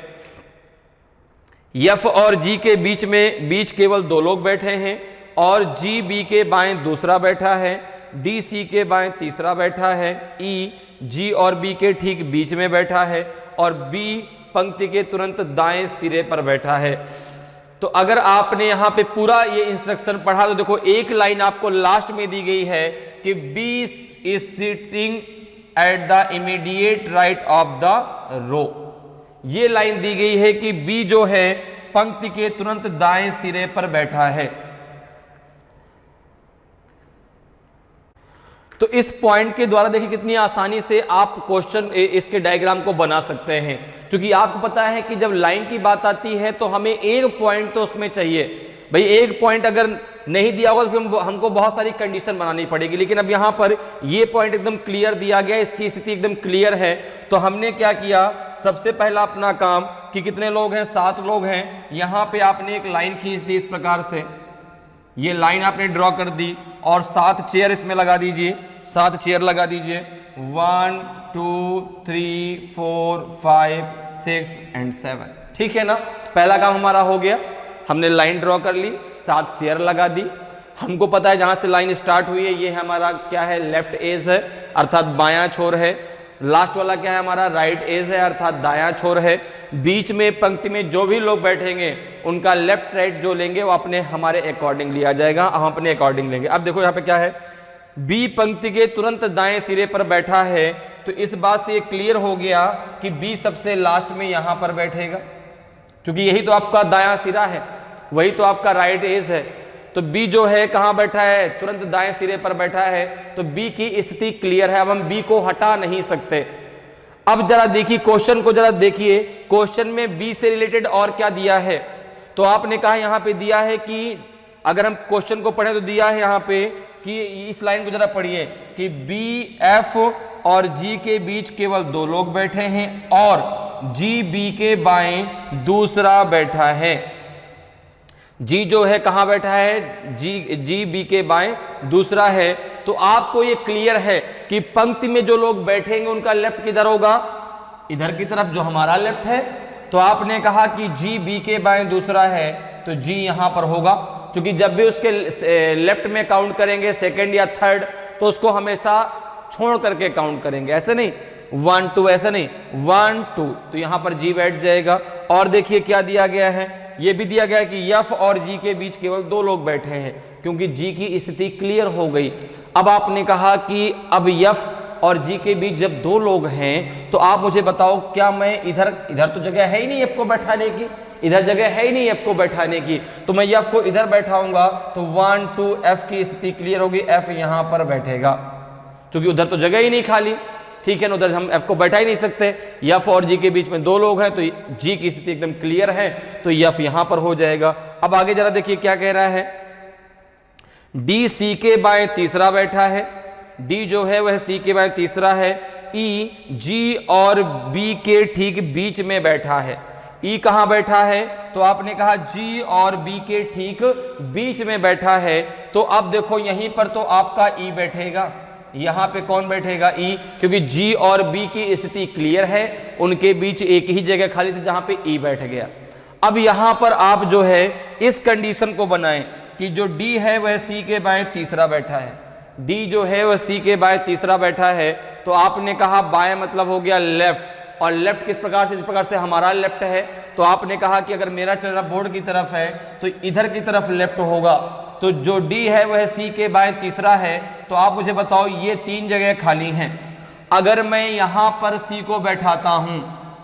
एफ और जी के बीच केवल 2 लोग बैठे हैं, और जी बी के बाएं दूसरा बैठा है, डी सी के बाएं तीसरा बैठा है, ई जी और बी के ठीक बीच में बैठा है, और बी पंक्ति के तुरंत दाएं सिरे पर बैठा है। तो अगर आपने यहां पे पूरा ये इंस्ट्रक्शन पढ़ा तो देखो एक लाइन आपको लास्ट में दी गई है कि B is sitting at the immediate right of the row. ये लाइन दी गई है कि बी जो है पंक्ति के तुरंत दाएं सिरे पर बैठा है। तो इस पॉइंट के द्वारा देखिए कितनी आसानी से आप क्वेश्चन इसके डायग्राम को बना सकते हैं, क्योंकि आपको पता है कि जब लाइन की बात आती है तो हमें एक पॉइंट तो उसमें चाहिए। भाई एक पॉइंट अगर नहीं दिया होगा तो फिर हमको बहुत सारी कंडीशन बनानी पड़ेगी, लेकिन अब यहां पर ये पॉइंट एकदम क्लियर दिया गया, इसकी स्थिति एकदम क्लियर है। तो हमने क्या किया, सबसे पहला अपना काम कि कितने लोग हैं, 7 लोग हैं। यहां पे आपने एक लाइन खींच दी इस प्रकार से, ये लाइन आपने ड्रॉ कर दी और 7 चेयर इसमें लगा दीजिए, 7 चेयर लगा दीजिए। 1 2 3 4 5 6 एंड 7। ठीक है ना, पहला काम हमारा हो गया, हमने लाइन ड्रॉ कर ली, 7 चेयर लगा दी। हमको पता है जहां से लाइन स्टार्ट हुई है ये हमारा क्या है, लेफ्ट एज है अर्थात बायां छोर है। लास्ट वाला क्या है हमारा, राइट एज है अर्थात दायां छोर है। बीच में पंक्ति में जो भी लोग बैठेंगे उनका लेफ्ट राइट जो लेंगे वो अपने हमारे अकॉर्डिंग लिया जाएगा, हम अपने अकॉर्डिंग लेंगे। अब देखो यहाँ पे क्या है, बी पंक्ति के तुरंत दाएं सिरे पर बैठा है, तो इस बात से ये क्लियर हो गया कि बी सबसे लास्ट में यहां पर बैठेगा, क्योंकि यही तो आपका दायां सिरा है, वही तो आपका राइट एज है। तो बी जो है कहां बैठा है, तुरंत दाएं सिरे पर बैठा है, तो बी की स्थिति क्लियर है। अब हम बी को हटा नहीं सकते। अब जरा देखिए क्वेश्चन को, जरा देखिए क्वेश्चन में बी से रिलेटेड और क्या दिया है। तो आपने कहा यहां पे दिया है कि अगर हम क्वेश्चन को पढ़े तो दिया है यहां पे कि इस लाइन को जरा पढ़िए कि बी एफ और जी के बीच केवल 2 लोग बैठे हैं और जी बी के बाएं दूसरा बैठा है। जी जो है कहां बैठा है, जी बी के बाएं दूसरा है। तो आपको ये क्लियर है कि पंक्ति में जो लोग बैठेंगे उनका लेफ्ट किधर होगा, इधर की तरफ जो हमारा लेफ्ट है। तो आपने कहा कि जी बी के बाएं दूसरा है, तो जी यहां पर होगा, क्योंकि जब भी उसके लेफ्ट में काउंट करेंगे सेकंड या थर्ड, तो उसको हमेशा छोड़ करके काउंट करेंगे, ऐसे नहीं 1 2, ऐसा नहीं 1 2, तो यहां पर जी बैठ जाएगा। और देखिए क्या दिया गया है, ये भी दिया गया है कि यफ और जी के बीच केवल 2 लोग बैठे हैं, क्योंकि जी की स्थिति क्लियर हो गई। अब आपने कहा कि अब यफ और जी के बीच जब 2 लोग हैं, तो आप मुझे बताओ क्या मैं इधर तो जगह है ही नहीं एफ को बैठाने की, इधर जगह है ही नहीं एफ को बैठाने की, तो मैं एफ को इधर बैठाऊंगा तो 1 2 एफ की स्थिति क्लियर होगी, एफ यहां पर बैठेगा, क्योंकि उधर तो जगह ही नहीं खाली। ठीक है ना, उधर हम एफ को बैठा ही नहीं सकते। एफ और जी के बीच में 2 लोग हैं, तो जी की स्थिति एकदम क्लियर है, तो एफ यहां पर हो जाएगा। अब आगे जरा देखिए क्या कह रहा है, डी सी के बाएं तीसरा बैठा है, डी जो है वह सी के बाएं तीसरा है। ई जी और बी के ठीक बीच में बैठा है। ई कहां बैठा है, तो आपने कहा जी और बी के ठीक बीच में बैठा है। तो अब देखो यहीं पर तो आपका ई बैठेगा, यहां पे कौन बैठेगा, ई, क्योंकि जी और बी की स्थिति क्लियर है, उनके बीच एक ही जगह खाली थी जहां पे ई बैठ गया। अब यहां पर आप जो है इस कंडीशन को बनाएं कि जो डी है वह सी के बाएं तीसरा बैठा है, डी जो है वह सी के बाएं तीसरा बैठा है। तो आपने कहा बाएं मतलब हो गया लेफ्ट, और लेफ्ट किस प्रकार से, इस प्रकार से हमारा लेफ्ट है। तो आपने कहा कि अगर मेरा चेहरा बोर्ड की तरफ है तो इधर की तरफ लेफ्ट होगा, तो जो डी है वह सी के बाएं तीसरा है। तो आप मुझे बताओ ये 3 जगह खाली हैं, अगर मैं यहां पर सी को बैठाता हूं,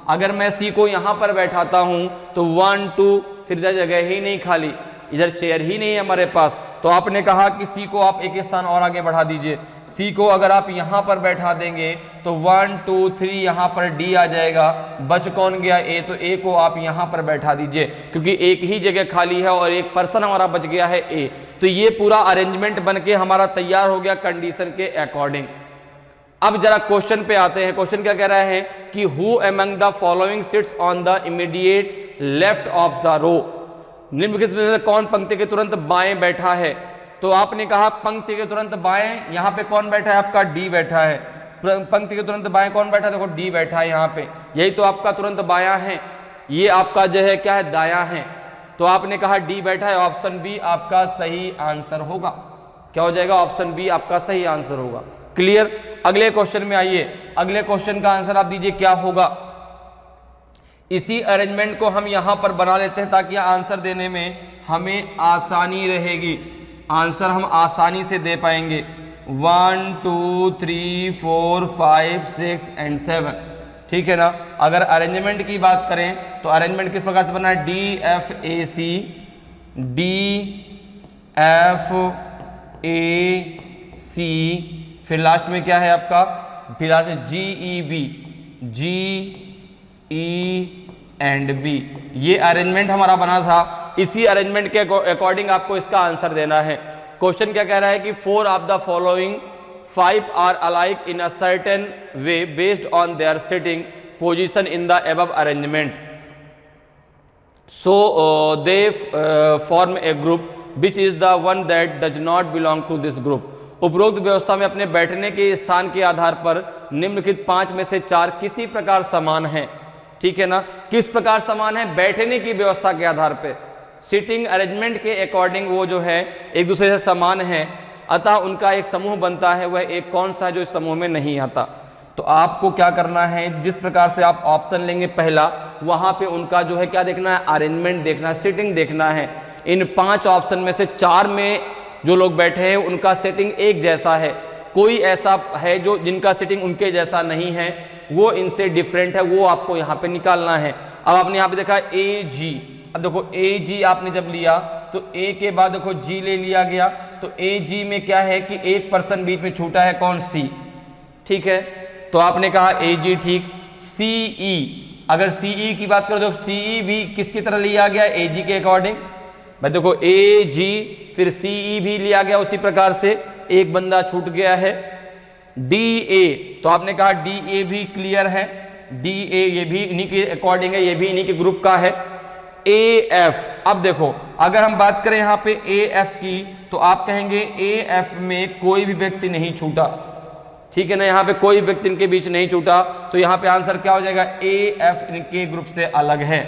अगर मैं सी को यहां पर बैठाता हूं तो 1 2, फिर इधर जगह ही नहीं खाली, इधर चेयर ही नहीं है हमारे पास। तो आपने कहा कि सी को आप एक स्थान और आगे बढ़ा दीजिए, सी को अगर आप यहां पर बैठा देंगे तो 1 2 3 यहां पर डी आ जाएगा, बच कौन गया, ए, तो ए को आप यहां पर बैठा दीजिए, क्योंकि एक ही जगह खाली है और एक पर्सन हमारा बच गया है ए। तो ये पूरा अरेंजमेंट बनके हमारा तैयार हो गया कंडीशन के अकॉर्डिंग। अब जरा क्वेश्चन पे आते हैं। क्वेश्चन क्या कह रहा है कि who among the following sits on the immediate left of the row, निम्नलिखित में से कौन पंक्ति के तुरंत बाएं बैठा है। तो आपने कहा पंक्ति के तुरंत बाएं, यहां पे कौन बैठा है, आपका डी बैठा है। पंक्ति के तुरंत बाएं कौन बैठा है, देखो डी बैठा है यहां पे, यही तो आपका तुरंत बायां है, ये आपका जो है क्या है, दायां है। तो आपने कहा डी बैठा है, ऑप्शन बी आपका सही आंसर होगा। क्या हो जाएगा, ऑप्शन बी आपका सही आंसर होगा। क्लियर। अगले क्वेश्चन में आइए, अगले क्वेश्चन का आंसर आप दीजिए क्या होगा। इसी अरेंजमेंट को हम यहां पर बना लेते हैं ताकि आंसर देने में हमें आसानी रहेगी, आंसर हम आसानी से दे पाएंगे। 1 2 3 4 5 6 एंड 7, ठीक है ना। अगर अरेंजमेंट की बात करें तो अरेंजमेंट किस प्रकार से बना है, D F A C, D F A C, फिर लास्ट में क्या है आपका, फिर लास्ट में G E B, G E and B. ये अरेंजमेंट हमारा बना था, इसी अरेंजमेंट के अकॉर्डिंग आपको इसका आंसर देना है। क्वेश्चन क्या कह रहा है कि 4 of the following 5 are alike in a certain way based on their sitting position in the above arrangement, so they form a group which is the one that does not belong to this group. उपरोक्त व्यवस्था में अपने बैठने के स्थान के आधार पर निम्नलिखित 5 में से 4 किसी प्रकार समान है। ठीक है ना, किस प्रकार समान है? बैठने की व्यवस्था के आधार पे, सीटिंग अरेंजमेंट के अकॉर्डिंग वो जो है एक दूसरे से समान है, अतः उनका एक समूह बनता है। वह एक कौन सा जो इस समूह में नहीं आता? तो आपको क्या करना है, जिस प्रकार से आप ऑप्शन लेंगे पहला, वहां पे उनका जो है क्या देखना है, अरेंजमेंट देखना है, सीटिंग देखना है। इन 5 ऑप्शन में से 4 में जो लोग बैठे हैं उनका सेटिंग एक जैसा है, कोई ऐसा है जो जिनका सेटिंग उनके जैसा नहीं है, वो इनसे डिफरेंट है, वो आपको यहाँ पे निकालना है। अब आपने यहाँ पे देखा ए जी, अब देखो ए जी आपने जब लिया तो ए के बाद देखो जी ले लिया गया, तो ए जी में क्या है कि एक पर्सन बीच में छूटा है, कौन? सी। ठीक है, तो आपने कहा ए जी ठीक। सी ई, अगर सी ई की बात करो तो सी ई भी किसकी तरह लिया गया? ए जी के अकॉर्डिंग। भाई देखो ए जी फिर सी ई भी लिया गया उसी प्रकार से, एक बंदा छूट गया है। डी ए, तो आपने कहा डी ए भी क्लियर है, डी ए ये भी इन्हीं के अकॉर्डिंग है, ये भी इन्हीं के ग्रुप का है। ए एफ, अब देखो अगर हम बात करें यहाँ पे ए एफ की, तो आप कहेंगे ए एफ में कोई भी व्यक्ति नहीं छूटा। ठीक है ना, यहाँ पे कोई व्यक्ति इनके बीच नहीं छूटा, तो यहाँ पे आंसर क्या हो जाएगा? ए एफ इनके ग्रुप से अलग है।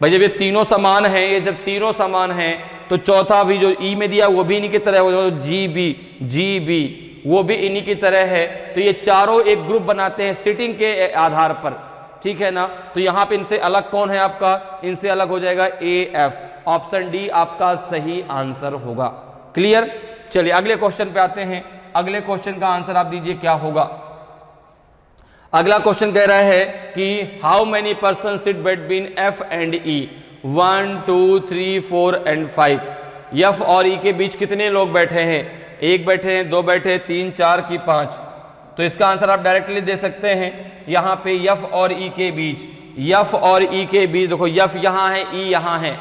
भाई जब ये तीनों समान हैं, ये जब तीनों समान हैं तो चौथा भी जो ई में दिया वो भी इन्हीं की तरह, वो जी बी वो भी इन्हीं की तरह है। तो ये चारों एक ग्रुप बनाते हैं सिटिंग के आधार पर। ठीक है ना, तो यहाँ पे इनसे अलग कौन है आपका? इनसे अलग हो जाएगा ए एफ। ऑप्शन डी आपका सही आंसर होगा। क्लियर? चलिए अगले क्वेश्चन पे आते हैं। अगले क्वेश्चन का आंसर आप दीजिए क्या होगा। अगला क्वेश्चन कह रहा है कि how many person sit between F and E? 1 2 3 4 and 5। F और ई के बीच कितने लोग बैठे हैं? 1 बैठे हैं, 2 बैठे, 3 4 की 5। तो इसका आंसर आप डायरेक्टली दे सकते हैं। यहाँ पे एफ और ई के बीच, एफ और ई के बीच देखो एफ यहाँ है, ई यहाँ है,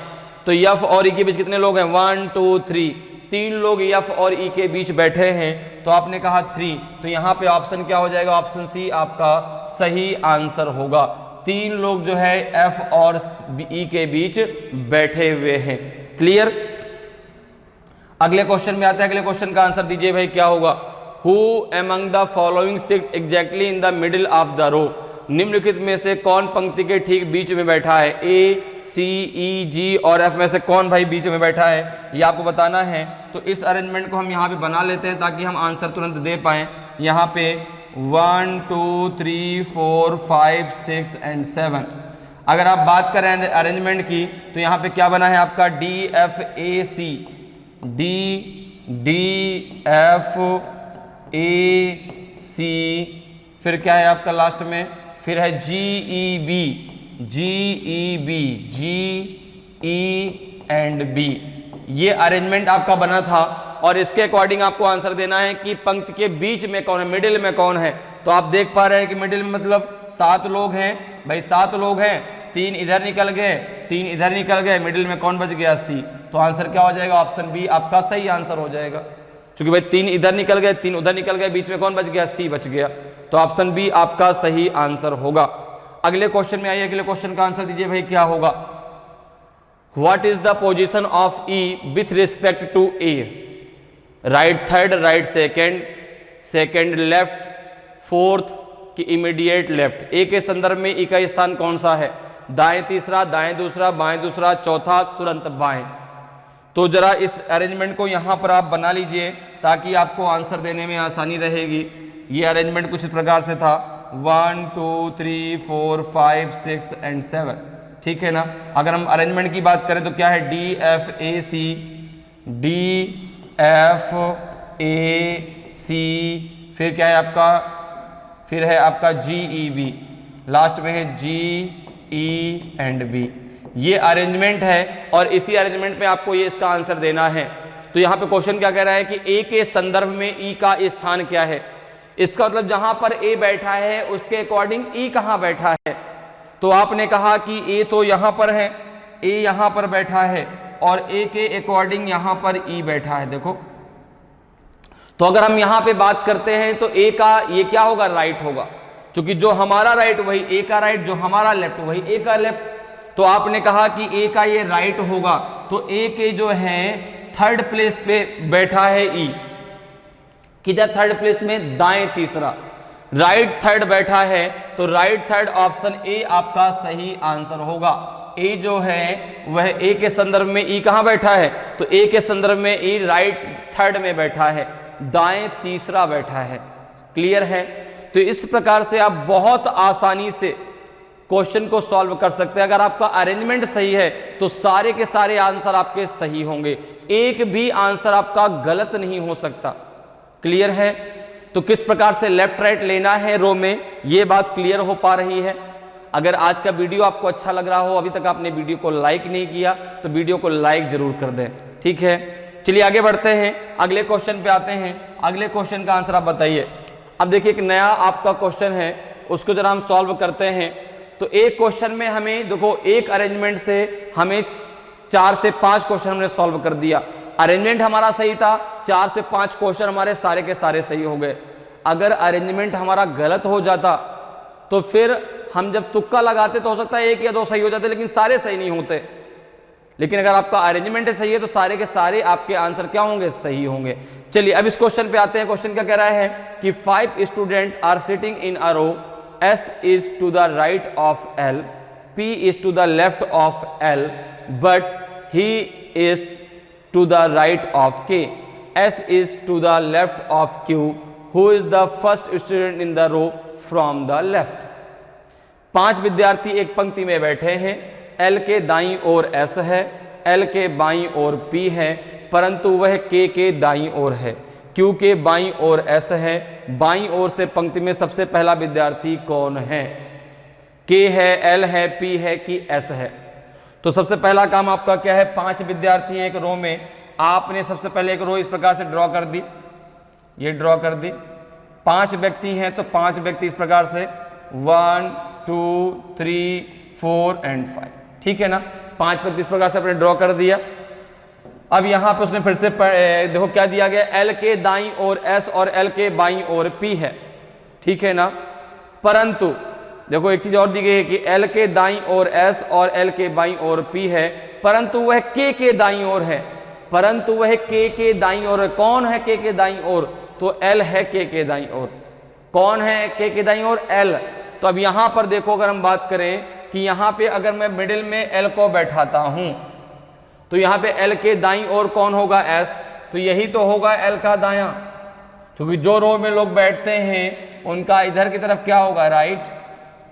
तो एफ और ई के बीच कितने लोग हैं? 1 2 3, 3 लोग एफ और ई के बीच बैठे हैं। तो आपने कहा 3, तो यहाँ पे ऑप्शन क्या हो जाएगा? ऑप्शन सी आपका सही आंसर होगा। 3 लोग जो है एफ और ई के बीच बैठे हुए हैं। क्लियर? अगले क्वेश्चन में आते हैं। अगले क्वेश्चन का आंसर दीजिए भाई क्या होगा। Who among the following sit exactly in the middle of the row? निम्नलिखित में से कौन पंक्ति के ठीक बीच में बैठा है? ए सी ई जी और एफ में से कौन भाई बीच में बैठा है, ये आपको बताना है। तो इस अरेंजमेंट को हम यहाँ पे बना लेते हैं ताकि हम आंसर तुरंत दे पाएं। यहाँ पे 1 2 3 4 5 6 एंड 7। अगर आप बात करें अरेंजमेंट की तो यहाँ पे क्या बना है आपका? D F A C, D F A C, फिर क्या है आपका लास्ट में? फिर है G E B, G E and B. ये अरेंजमेंट आपका बना था और इसके अकॉर्डिंग आपको आंसर देना है कि पंक्ति के बीच में कौन है, मिडिल में कौन है। तो आप देख पा रहे हैं कि मिडिल में मतलब 7 लोग हैं भाई, 7 लोग हैं, 3 इधर निकल गए, 3 इधर निकल गए, मिडिल में कौन बच गया? सी। तो आंसर क्या हो जाएगा? ऑप्शन बी आपका सही आंसर हो जाएगा, क्योंकि भाई 3 इधर निकल गए, 3 उधर निकल गए, बीच में कौन बच गया? सी बच गया। तो ऑप्शन बी आपका सही आंसर होगा। अगले क्वेश्चन में आइए। अगले क्वेश्चन का आंसर दीजिए भाई क्या होगा। What is the position of E with respect to A? Right third, right second, second left, fourth की इमीडिएट लेफ्ट। ए के संदर्भ में ई का स्थान कौन सा है? दाएं तीसरा, दाएं दूसरा, बाएं दूसरा, चौथा तुरंत बाएं। तो जरा इस अरेंजमेंट को यहाँ पर आप बना लीजिए ताकि आपको आंसर देने में आसानी रहेगी। ये अरेंजमेंट कुछ इस प्रकार से था 1 2 3 4 5 6 एंड 7। ठीक है ना। अगर हम अरेंजमेंट की बात करें तो क्या है? D F A C, D F A C, फिर क्या है आपका? फिर है आपका जी ई बी, लास्ट में है जी ई एंड बी। ये अरेंजमेंट है और इसी अरेंजमेंट में आपको ये इसका आंसर देना है। तो यहाँ पे क्वेश्चन क्या कह रहा है कि ए के संदर्भ में ई का स्थान क्या है? इसका मतलब जहां पर ए बैठा है उसके अकॉर्डिंग ई कहां बैठा है? तो आपने कहा कि ए तो यहां पर है, ए यहां पर बैठा है और ए के अकॉर्डिंग यहां पर ई बैठा है। देखो, तो अगर हम यहां पे बात करते हैं तो ए का ये क्या होगा? राइट होगा, क्योंकि जो हमारा राइट वही ए का राइट, जो हमारा लेफ्ट वही ए का लेफ्ट। तो आपने कहा कि ए का ये राइट होगा, तो ए के जो है थर्ड प्लेस पे बैठा है ई। किधर थर्ड प्लेस में? दाएं तीसरा। राइट थर्ड बैठा है, तो राइट थर्ड ऑप्शन ए आपका सही आंसर होगा। ए जो है वह ए के संदर्भ में ई कहां बैठा है, तो ए के संदर्भ में ई राइट थर्ड में बैठा है, दाएं तीसरा बैठा है। क्लियर है? तो इस प्रकार से आप बहुत आसानी से क्वेश्चन को सॉल्व कर सकते हैं। अगर आपका अरेंजमेंट सही है तो सारे के सारे आंसर आपके सही होंगे, एक भी आंसर आपका गलत नहीं हो सकता। क्लियर है? तो किस प्रकार से लेफ्ट राइट लेना है रो में, ये बात क्लियर हो पा रही है। अगर आज का वीडियो आपको अच्छा लग रहा हो, अभी तक आपने वीडियो को लाइक नहीं किया तो वीडियो को लाइक जरूर कर दें। ठीक है, चलिए आगे बढ़ते हैं, अगले क्वेश्चन पे आते हैं। अगले क्वेश्चन का आंसर आप बताइए। अब देखिए एक नया आपका क्वेश्चन है, उसको जरा हम सॉल्व करते हैं। तो एक क्वेश्चन में हमें देखो, एक अरेंजमेंट से हमें 4 से 5 क्वेश्चन हमने सॉल्व कर दिया। अरेंजमेंट हमारा सही था, 4 से 5 क्वेश्चन हमारे सारे के सारे सही हो गए। अगर अरेंजमेंट हमारा गलत हो जाता तो फिर हम जब तुक्का लगाते तो हो सकता है 1 या 2 सही हो जाते, लेकिन सारे सही नहीं होते। लेकिन अगर आपका अरेंजमेंट सही है तो सारे के सारे आपके आंसर क्या होंगे, सही होंगे। चलिए अब इस क्वेश्चन पे आते हैं। क्वेश्चन क्या कह रहा है कि 5 student are sitting in a row, S is to the right of L, P is to the left of L, but he is to the right of K, S is to the left of Q, who is the first student in the row from the left? 5 विद्यार्थी एक पंक्ति में बैठे हैं, L के दाईं ओर S है, L के बाईं ओर P है, परंतु वह K के दाईं ओर है। Q के बाईं ओर S है, बाईं ओर से पंक्ति में सबसे पहला विद्यार्थी कौन है? K है, L है, P है कि S है? तो सबसे पहला काम आपका क्या है, 5 विद्यार्थी हैं एक रो में। आपने सबसे पहले एक रो इस प्रकार से ड्रॉ कर दी, ये ड्रॉ कर दी। 5 व्यक्ति हैं तो 5 व्यक्ति इस प्रकार से 1 2 3 4 एंड 5, ठीक है ना। 5 व्यक्ति इस प्रकार से आपने ड्रॉ कर दिया। अब यहां पे उसने फिर से देखो क्या दिया गया, L के दाईं ओर S और L के बाईं ओर P है, ठीक है ना। परंतु देखो एक चीज और दी गई है कि L के दाईं ओर S और L के बाईं ओर P है, परंतु वह K के दाईं ओर है, परंतु वह K के दाईं ओर है। कौन है K के दाईं ओर? तो L है K के दाईं ओर। कौन है K के दाईं ओर? L। तो अब यहां पर देखो, अगर हम बात करें कि यहां पे अगर मैं मिडिल में L को बैठाता हूं तो यहां पे L के दाईं ओर कौन होगा? S। तो यही तो होगा L का दायां, क्योंकि जो रो में लोग बैठते हैं उनका इधर की तरफ क्या होगा, राइट,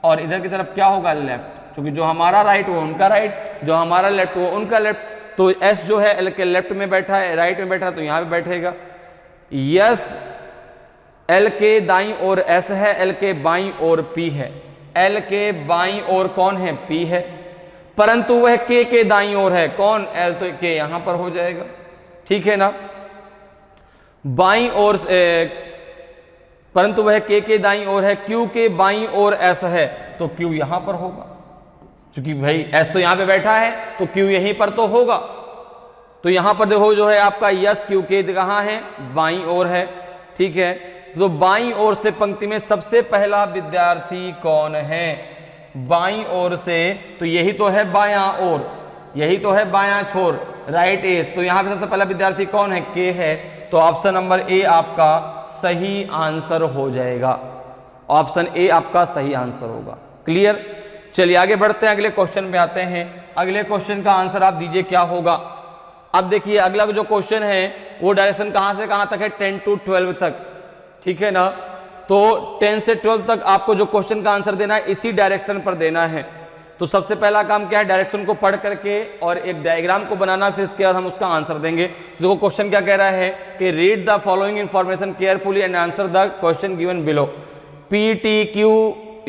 और इधर की तरफ क्या होगा, लेफ्ट। क्योंकि जो हमारा राइट वो उनका राइट, जो हमारा लेफ्ट वो उनका लेफ्ट। तो S जो है L के लेफ्ट में बैठा है, राइट में बैठा है, तो यहां पे बैठेगा। यस, L के दाईं ओर S है, L के बाईं ओर P है। L के बाईं ओर कौन है? P है, परंतु वह K के दाईं ओर है। कौन? L। तो K यहां पर हो जाएगा, ठीक है ना। बाईं ओर परंतु वह K के दाईं ओर है, Q के बाईं ओर S है, तो Q यहां पर होगा, क्योंकि भाई S तो यहां पे बैठा है तो Q यहीं पर तो होगा। तो यहां पर देखो जो है आपका यस Q के कहां है, बाईं ओर है, ठीक है। तो बाईं ओर से पंक्ति में सबसे पहला विद्यार्थी कौन है? बाईं ओर से, तो यही तो है बायां ओर, यही तो है बायां छोर, राइट एज। तो यहां पे सबसे पहला विद्यार्थी कौन है? K है। तो ऑप्शन नंबर ए आपका सही आंसर हो जाएगा। ऑप्शन ए आपका सही आंसर होगा। क्लियर? चलिए आगे बढ़ते हैं, अगले क्वेश्चन पे आते हैं। अगले क्वेश्चन का आंसर आप दीजिए क्या होगा। अब देखिए अगला जो क्वेश्चन है वो डायरेक्शन कहां से कहां तक है? 10 to 12 तक, ठीक है ना। तो 10 से 12 तक आपको जो क्वेश्चन का आंसर देना है इसी डायरेक्शन पर देना है। तो सबसे पहला काम क्या है, डायरेक्शन को पढ़ करके और एक डायग्राम को बनाना, फिर इसके बाद हम उसका आंसर देंगे। तो देखो क्वेश्चन क्या कह रहा है कि read the following information carefully and answer the question given below. P, T, Q,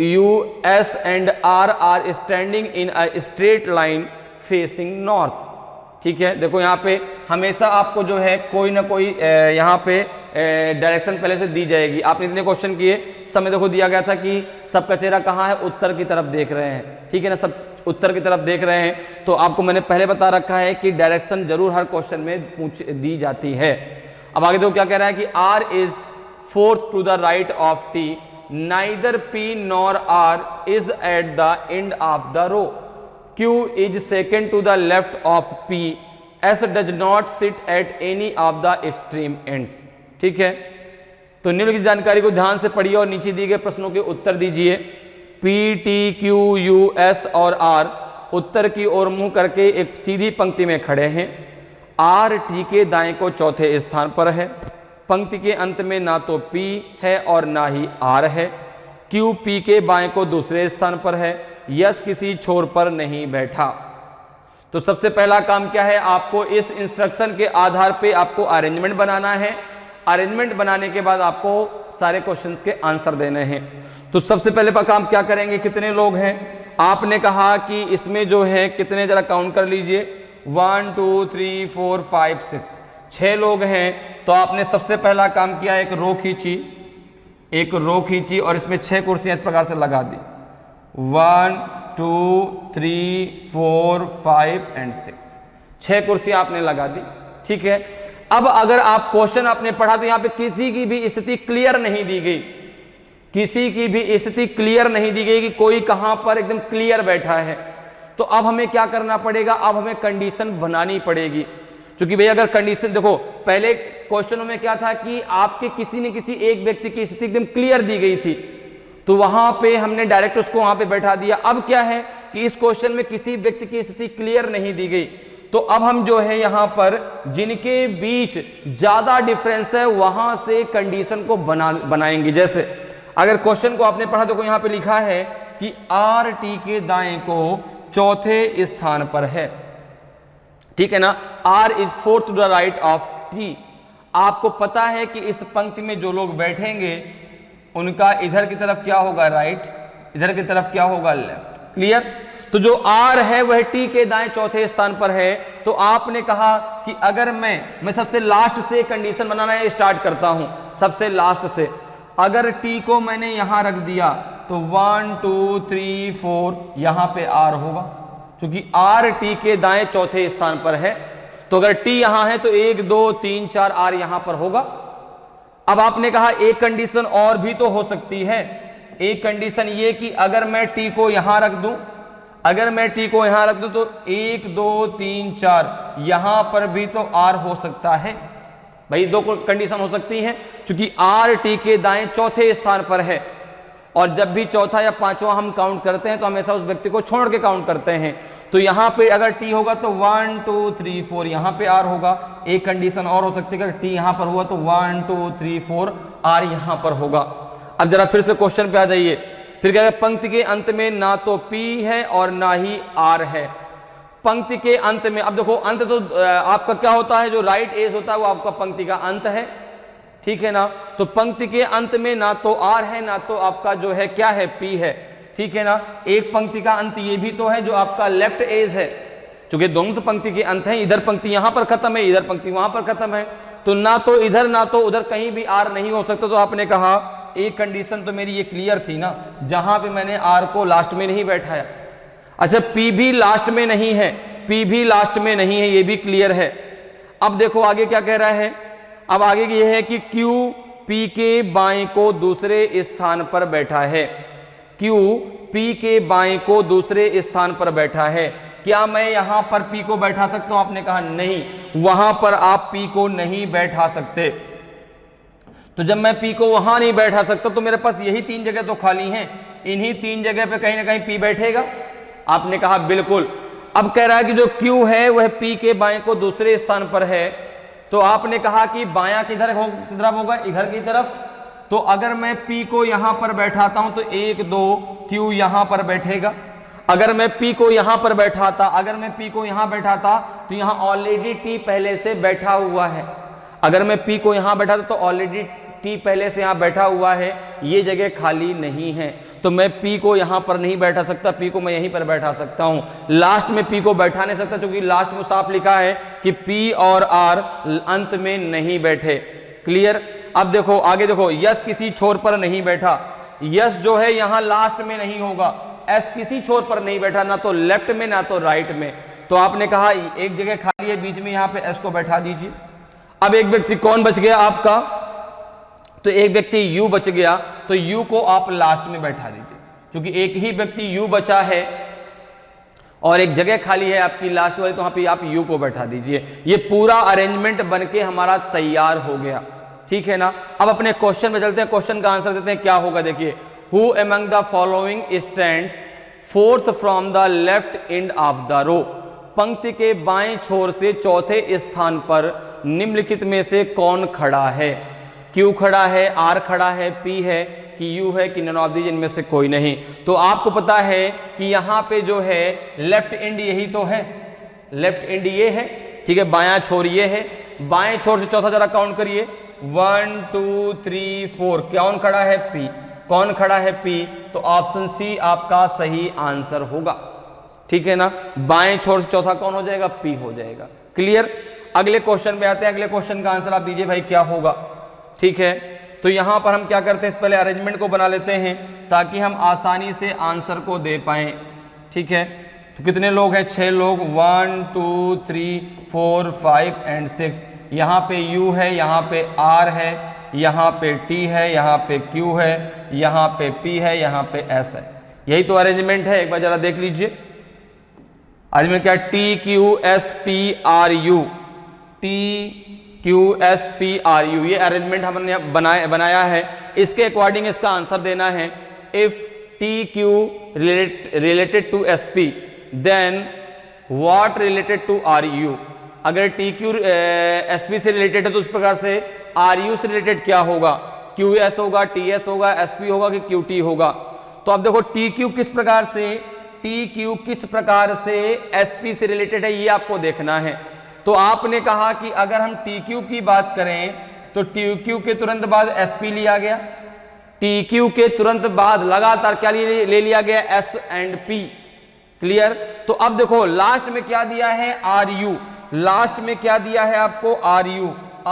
U, S and R are standing in a straight line facing north. ठीक है, देखो यहाँ पे हमेशा आपको जो है कोई ना कोई यहाँ पे डायरेक्शन पहले से दी जाएगी। आपने इतने क्वेश्चन किए, समय देखो दिया गया था कि सबका चेहरा कहाँ है, उत्तर की तरफ देख रहे हैं, ठीक है ना, सब उत्तर की तरफ देख रहे हैं। तो आपको मैंने पहले बता रखा है कि डायरेक्शन जरूर हर क्वेश्चन में दी जाती है। अब आगे देखो क्या कह रहा है कि R is fourth to the right of T, neither P nor R is at the end of the row, Q is second to the left of P, S does not sit at any of the extreme ends। ठीक है, तो निम्नलिखित जानकारी को ध्यान से पढ़िए और नीचे दिए गए प्रश्नों के उत्तर दीजिए। P, T, Q, you, S और आर उत्तर की ओर मुंह करके एक सीधी पंक्ति में खड़े हैं। आर टी के दाएं को चौथे स्थान पर है। पंक्ति के अंत में ना तो पी है और ना ही आर है। क्यू पी के बाएं को दूसरे स्थान पर है। यस किसी छोर पर नहीं बैठा। तो सबसे पहला काम क्या है, आपको इस इंस्ट्रक्शन के आधार पे आपको अरेंजमेंट बनाना है। अरेंजमेंट बनाने के बाद आपको सारे क्वेश्चंस के आंसर देने हैं। तो सबसे पहले का काम क्या करेंगे, कितने लोग हैं, आपने कहा कि इसमें जो है कितने, जरा काउंट कर लीजिए, 1 2 3 4 5 6, 6 लोग हैं। तो आपने सबसे पहला काम किया, एक रो खींची और इसमें 6 कुर्सियां इस प्रकार से लगा दी। 1 2 3 4 5 एंड 6, 6 कुर्सियां आपने लगा दी। ठीक है, अब अगर आप क्वेश्चन आपने पढ़ा तो यहां पे किसी की भी स्थिति क्लियर नहीं दी गई, किसी की भी स्थिति क्लियर नहीं दी गई कि कोई कहां पर एकदम क्लियर बैठा है। तो अब हमें क्या करना पड़ेगा, अब हमें कंडीशन बनानी पड़ेगी। क्योंकि भैया अगर कंडीशन देखो, पहले क्वेश्चनों में क्या था कि आपके किसी न किसी एक व्यक्ति की स्थिति एकदम क्लियर दी गई थी, तो वहां पे हमने डायरेक्ट उसको वहां पे बैठा दिया। अब क्या है कि इस क्वेश्चन में किसी व्यक्ति की स्थिति क्लियर नहीं दी गई, तो अब हम जो है यहां पर जिनके बीच ज्यादा डिफरेंस है वहां से कंडीशन को बनाएंगे। जैसे अगर क्वेश्चन को आपने पढ़ा तो यहां पे लिखा है कि आर टी के दाएं को चौथे स्थान पर है। ठीक है ना, R is fourth to the right of T. आपको पता है कि इस पंक्ति में जो लोग बैठेंगे उनका इधर की तरफ क्या होगा, राइट, इधर की तरफ क्या होगा, लेफ्ट। क्लियर। तो जो आर है वह टी के दाएं चौथे स्थान पर है। तो आपने कहा कि अगर मैं सबसे लास्ट से कंडीशन बनाना है स्टार्ट करता हूं, सबसे लास्ट से। अगर टी को मैंने यहां रख दिया तो 1 2 3 4 यहां पे आर होगा, क्योंकि आर टी के दाएं चौथे स्थान पर है। तो अगर टी यहां है तो 1 2 3 4 आर यहां पर होगा। अब आपने कहा एक कंडीशन और भी तो हो सकती है। एक कंडीशन ये कि अगर मैं टी को यहां रख दूं, अगर मैं टी को यहां रख दूं तो 1 2 3 4 यहां पर भी तो आर हो सकता है। भाई दो कंडीशन हो सकती हैं, क्योंकि आर टी के दाएं चौथे स्थान पर है। और जब भी चौथा या पांचवा हम काउंट करते हैं तो हमेशा उस व्यक्ति को छोड़ के काउंट करते हैं। तो यहां पे अगर टी होगा तो 1 2 3 4 यहां पे आर होगा। एक कंडीशन और हो सकती है, अगर टी यहां पर हुआ तो 1 2 3 4 आर यहां पर होगा। अब जरा फिर से क्वेश्चन पे आ जाइए। फिर क्या है, पंक्ति के अंत में ना तो पी है और ना ही आर है। पंक्ति के अंत में, अब देखो अंत तो आपका क्या होता है, जो राइट एज होता है वो आपका पंक्ति का अंत है। ठीक है ना, तो पंक्ति के अंत में ना तो आर है ना तो आपका जो है क्या है, पी है। ठीक है ना, एक पंक्ति का अंत ये भी तो है जो आपका लेफ्ट एज है, क्योंकि दोनों तो पंक्ति के अंत हैं। इधर पंक्ति यहां पर खत्म है, इधर पंक्ति वहां पर खत्म है, तो ना तो इधर ना तो उधर कहीं भी आर नहीं हो सकता। तो आपने कहा एक कंडीशन तो मेरी ये क्लियर थी ना, जहां पे मैंने आर को लास्ट में नहीं बैठाया। अच्छा, पी भी लास्ट में नहीं है, पी भी लास्ट में नहीं है, ये भी क्लियर है। अब देखो आगे क्या कह रहा है। अब आगे ये है कि क्यू पी के बाएं को दूसरे स्थान पर बैठा है। क्यू पी के बाएं को दूसरे स्थान पर बैठा है। क्या मैं यहां पर पी को बैठा सकता हूं? आपने कहा नहीं, वहां पर आप पी को नहीं बैठा सकते। तो जब मैं पी को वहां नहीं बैठा सकता तो मेरे पास यही 3 जगह तो खाली हैं, इन्हीं 3 जगह पे कहीं ना कहीं पी बैठेगा। आपने कहा बिल्कुल। अब कह रहा है कि जो क्यू है वह पी के बाएं को दूसरे स्थान पर है। तो आपने कहा कि बायां किधर होगा, इधर की तरफ। तो अगर मैं पी को यहां पर बैठाता हूं तो 1 2 क्यू यहां पर बैठेगा। अगर मैं पी को यहां पर बैठाता, अगर मैं पी को यहां बैठाता तो यहां ऑलरेडी टी पहले से बैठा हुआ है। अगर मैं पी को यहां बैठाता तो ऑलरेडी टी पहले से यहां बैठा हुआ है, ये जगह खाली नहीं है। तो मैं पी को यहां पर नहीं बैठा सकता, पी को मैं यहीं पर बैठा सकता हूं। लास्ट में पी को बैठा नहीं सकता, क्योंकि लास्ट में साफ लिखा है कि पी और आर अंत में नहीं बैठे। क्लियर। अब देखो आगे देखो, यस किसी छोर पर नहीं बैठा। यस जो है यहां लास्ट में नहीं होगा, एस किसी छोर पर नहीं बैठा, ना तो लेफ्ट में ना तो राइट में। तो आपने कहा एक जगह खाली है बीच में, यहां पे एस को बैठा दीजिए। अब एक व्यक्ति कौन बच गया आपका, तो एक व्यक्ति यू बच गया, तो यू को आप लास्ट में बैठा दीजिए, क्योंकि एक ही व्यक्ति यू बचा है और एक जगह खाली है आपकी लास्ट वाली, तो वहां पे आप यू को बैठा दीजिए। ये पूरा अरेंजमेंट बनके हमारा तैयार हो गया। ठीक है ना। अब अपने क्वेश्चन में चलते हैं, क्वेश्चन का आंसर देते हैं क्या होगा। देखिए, who among the following stands fourth from the left end of the row, पंक्ति के बाएं छोर से चौथे स्थान पर निम्नलिखित में से कौन खड़ा है। क्यू खड़ा है, आर खड़ा है, पी है कि यू है कि नन ऑफ दीज, इनमें से कोई नहीं। तो आपको पता है कि यहाँ पे जो है लेफ्ट एंड यही तो है, लेफ्ट एंड ये है, ठीक है, बायां छोर ये है, बाएं छोर से चौथा जरा काउंट करिए, 1 2 3 4, कौन खड़ा है, पी। कौन खड़ा है, पी। तो ऑप्शन सी आपका सही आंसर होगा, ठीक है ना। बाएं छोर से चौथा कौन हो जाएगा, पी हो जाएगा। क्लियर। अगले क्वेश्चन पे आते हैं, अगले क्वेश्चन का आंसर आप दीजिए भाई क्या होगा, ठीक है। तो यहां पर हम क्या करते हैं, पहले अरेंजमेंट को बना लेते हैं ताकि हम आसानी से आंसर को दे पाएं, ठीक है। तो कितने लोग हैं, 6 लोग, 1 2 3 4 5 एंड 6। यहाँ पे U है, यहाँ पे R है, यहाँ पे T है, यहाँ पे Q है, यहाँ पे P है, यहाँ पे S है। यही तो अरेंजमेंट है, एक बार जरा देख लीजिए। अरेंजमेंट क्या है, T Q S P R U, T Q S P R U, ये अरेंजमेंट हमने बनाया है। इसके अकॉर्डिंग इसका आंसर देना है। If T Q related to S P then what related to R U। अगर T Q S P से रिलेटेड है तो उस प्रकार से R U से रिलेटेड क्या होगा, Q S होगा, T S होगा, S P होगा कि Q T होगा। तो अब देखो T Q किस प्रकार से S P से रिलेटेड है, ये आपको देखना है। तो आपने कहा कि अगर हम TQ की बात करें तो TQ के तुरंत बाद SP लिया गया, TQ के तुरंत बाद लगातार क्या ले लिया गया, S एंड P। क्लियर। तो अब देखो लास्ट में क्या दिया है, RU, लास्ट में क्या दिया है आपको,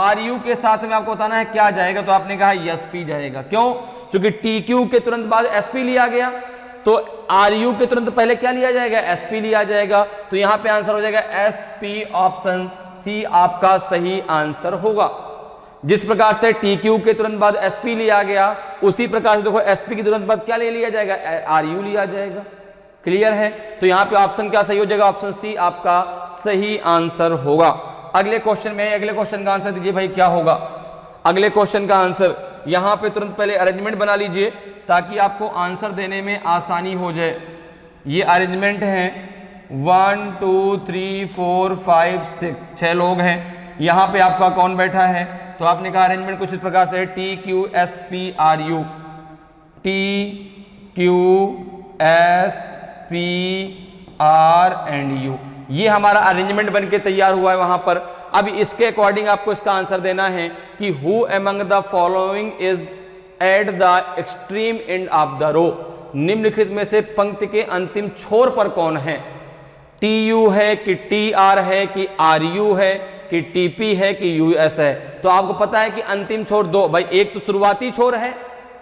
RU के साथ में आपको बताना है क्या जाएगा। तो आपने कहा SP जाएगा, क्यों, क्योंकि TQ के तुरंत बाद SP लिया गया, तो RU के तुरंत पहले क्या लिया जाएगा, SP लिया जाएगा। तो यहां पे आंसर हो जाएगा SP, ऑप्शन सी आपका सही आंसर होगा। जिस प्रकार से TQ के तुरंत बाद SP लिया गया, उसी प्रकार से देखो SP के तुरंत बाद क्या ले लिया जाएगा, RU लिया जाएगा। क्लियर है। तो यहां पे ऑप्शन क्या सही हो जाएगा, ऑप्शन सी आपका सही आंसर होगा। अगले क्वेश्चन में, अगले क्वेश्चन का आंसर दीजिए भाई क्या होगा। अगले क्वेश्चन का आंसर यहां पे तुरंत पहले अरेंजमेंट बना लीजिए ताकि आपको आंसर देने में आसानी हो जाए। ये अरेंजमेंट है 1 2 3 4 5 6, 6 लोग हैं। यहां पे आपका कौन बैठा है, तो आपने कहा अरेंजमेंट कुछ इस प्रकार से T Q S P R U, T Q S P R and U, ये हमारा अरेंजमेंट बनके तैयार हुआ है वहां पर। अब इसके अकॉर्डिंग आपको इसका आंसर देना है कि who among the following is at the extreme end of the row, निम्नलिखित में से पंक्ति के अंतिम छोर पर कौन है। TU है कि TR है कि RU है कि TP है कि US है। तो आपको पता है कि अंतिम छोर दो, भाई एक तो शुरुआती छोर है,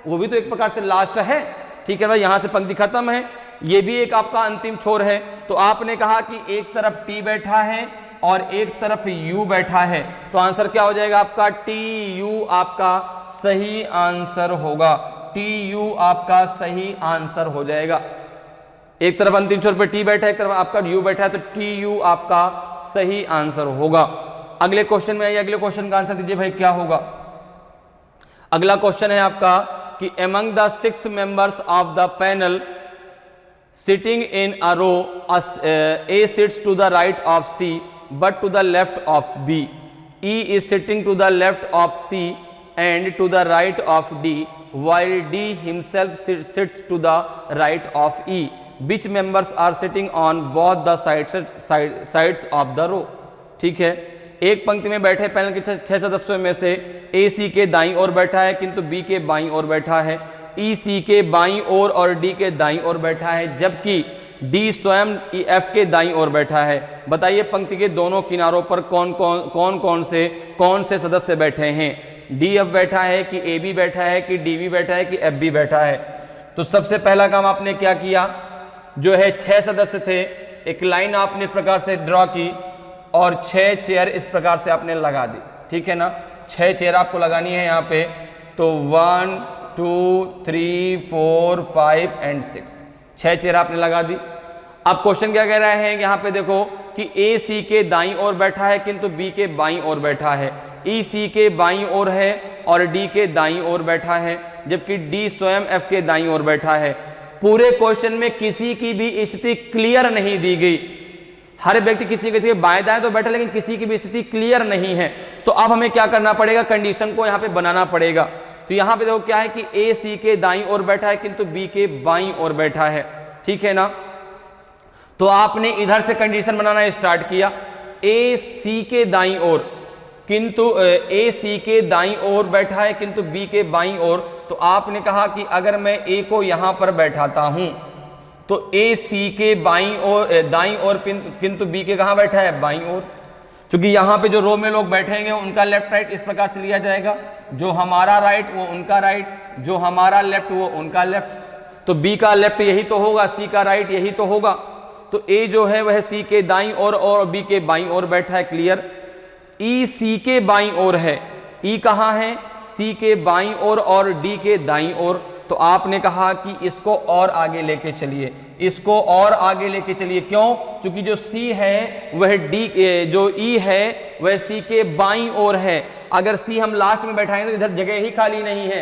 वो भी तो एक प्रकार से लास्ट है, ठीक है भाई, यहां से पंक्ति खत्म है, ये भी एक आपका अंतिम छोर है। तो आपने कहा कि एक तरफ T बैठा है और एक तरफ U बैठा है, तो आंसर क्या हो जाएगा आपका, TU आपका सही आंसर होगा। TU आपका सही आंसर हो जाएगा। एक तरफ अंतिम छोर पे T बैठा है, एक तरफ आपका U बैठा है, तो TU आपका सही आंसर होगा। अगले क्वेश्चन में आइए, अगले क्वेश्चन का आंसर दीजिए भाई क्या होगा। अगला क्वेश्चन है आपका कि among the 6 members of the panel sitting in a row, A sits to the right of C but to the left of B. E is sitting to the left of C and to the right of D, while D himself sits to the right of E. Which members are sitting on both the sides of the row? ठीक है, एक पंक्ति में बैठे panel के 6 सदस्यों में से ए सी के दाईं ओर बैठा है किंतु बी के बाईं ओर बैठा है, ई सी के बाईं ओर और डी के दाईं ओर बैठा है, जबकि डी स्वयं एफ के दाईं ओर बैठा है। बताइए पंक्ति के दोनों किनारों पर कौन से सदस्य बैठे हैं। डी एफ बैठा है कि ए बी बैठा है कि डी बी बैठा है कि एफ बी बैठा है। तो सबसे पहला काम आपने क्या किया, जो है 6 सदस्य थे, एक लाइन आपने इस प्रकार से ड्रॉ की और 6 चेयर इस प्रकार से आपने लगा दी, ठीक है ना। 6 चेयर आपको लगानी है यहाँ पे, तो 1 2 3 4 5 एंड 6, 6 चेयर आपने लगा दी। अब क्वेश्चन क्या कह रहा है, यहाँ पे देखो कि ए सी के दाईं ओर बैठा है किंतु बी के बाईं ओर बैठा है, ई सी के बाईं ओर है और डी के दाईं ओर बैठा है, जबकि डी स्वयं एफ के दाईं ओर बैठा है। पूरे क्वेश्चन में किसी की भी स्थिति क्लियर नहीं दी गई। हर व्यक्ति किसी के बाएं दाएं तो बैठा, लेकिन किसी की भी स्थिति क्लियर नहीं है। तो अब हमें क्या करना पड़ेगा, कंडीशन को यहाँ पे बनाना पड़ेगा। तो यहाँ पे देखो क्या है कि ए सी के दाईं ओर बैठा है किंतु बी के बाईं ओर बैठा है, ठीक है ना। तो आपने इधर से कंडीशन बनाना स्टार्ट किया, ए सी के दाईं ओर, किंतु ए सी के दाईं ओर बैठा है किंतु बी के बाईं ओर। तो आपने कहा कि अगर मैं ए को यहां पर बैठाता हूं तो ए सी के बाईं ओर दाईं ओर किंतु बी के कहां बैठा है, बाईं ओर। क्योंकि यहां पे जो रो में लोग बैठेंगे उनका लेफ्ट राइट इस प्रकार से लिया जाएगा, जो हमारा राइट वो उनका राइट, जो हमारा लेफ्ट वो उनका लेफ्ट। तो बी का लेफ्ट यही तो होगा, सी का राइट यही तो होगा। तो ए जो है वह सी के दाईं ओर और बी के बाईं ओर बैठा है, क्लियर। ई सी के बाईं ओर है, ई कहाँ है, सी के बाईं ओर और डी के दाईं ओर। तो आपने कहा कि इसको और आगे लेके चलिए, इसको और आगे लेके चलिए। क्यों? क्योंकि जो सी है वह डी, जो ई है वह सी के बाईं ओर है। अगर सी हम लास्ट में बैठाएंगे तो इधर जगह ही खाली नहीं है,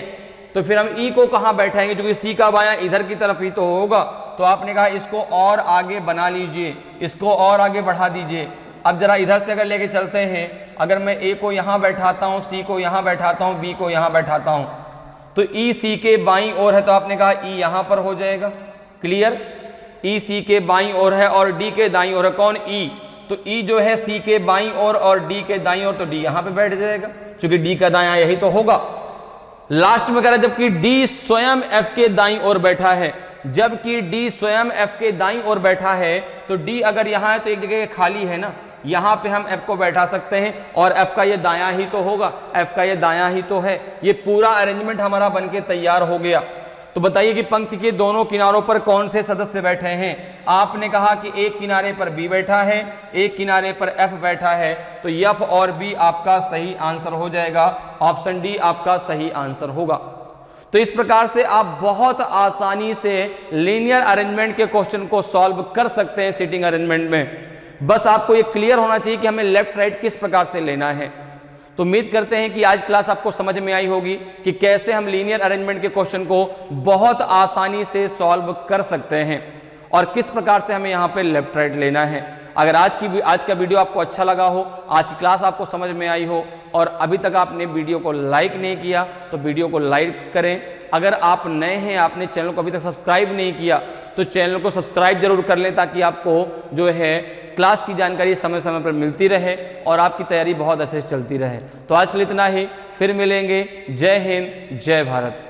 तो फिर हम ई को कहाँ बैठाएंगे, क्योंकि सी का बायां इधर की तरफ ही तो होगा। तो आपने कहा इसको और आगे बना लीजिए, इसको और आगे बढ़ा दीजिए। अब जरा इधर से अगर लेके चलते हैं, अगर मैं ए को यहां बैठाता हूं, सी को यहां बैठाता हूं, बी को यहां बैठाता हूं, तो ई सी के बाईं ओर है, तो आपने कहा ई यहां पर हो जाएगा, क्लियर। ई सी के बाईं ओर है और डी के दाईं ओर है, कौन, ई। तो ई जो है सी के बाईं ओर और डी के दाईं ओर, तो डी यहां पे बैठ जाएगा, क्योंकि डी का दायां यही तो होगा। लास्ट में कह रहा है जबकि डी स्वयं एफ के दाईं ओर बैठा है, जबकि डी स्वयं एफ के दाईं ओर बैठा है, तो डी अगर यहां है तो एक जगह खाली है ना, यहां पे हम एफ को बैठा सकते हैं और एफ का ये दायां ही तो होगा, एफ का ये दायां ही तो है। ये पूरा अरेंजमेंट हमारा बनके तैयार हो गया। तो बताइए कि पंक्ति के दोनों किनारों पर कौन से सदस्य बैठे हैं। आपने कहा कि एक किनारे पर बी बैठा है, एक किनारे पर एफ बैठा है, तो एफ और बी आपका सही आंसर हो जाएगा, ऑप्शन डी आपका सही आंसर होगा। तो इस प्रकार से आप बहुत आसानी से लीनियर अरेंजमेंट के क्वेश्चन को सॉल्व कर सकते हैं सीटिंग अरेंजमेंट में। बस आपको ये क्लियर होना चाहिए कि हमें लेफ्ट राइट किस प्रकार से लेना है। तो उम्मीद करते हैं कि आज क्लास आपको समझ में आई होगी कि कैसे हम लीनियर अरेंजमेंट के क्वेश्चन को बहुत आसानी से सॉल्व कर सकते हैं और किस प्रकार से हमें यहाँ पे लेफ्ट राइट लेना है। अगर आज का वीडियो आपको अच्छा लगा हो, आज की क्लास आपको समझ में आई हो और अभी तक आपने वीडियो को लाइक नहीं किया तो वीडियो को लाइक करें। अगर आप नए हैं, आपने चैनल को अभी तक सब्सक्राइब नहीं किया तो चैनल को सब्सक्राइब जरूर कर लें, ताकि आपको जो है क्लास की जानकारी समय समय पर मिलती रहे और आपकी तैयारी बहुत अच्छे से चलती रहे। तो आज के लिए इतना ही, फिर मिलेंगे। जय हिंद, जय भारत।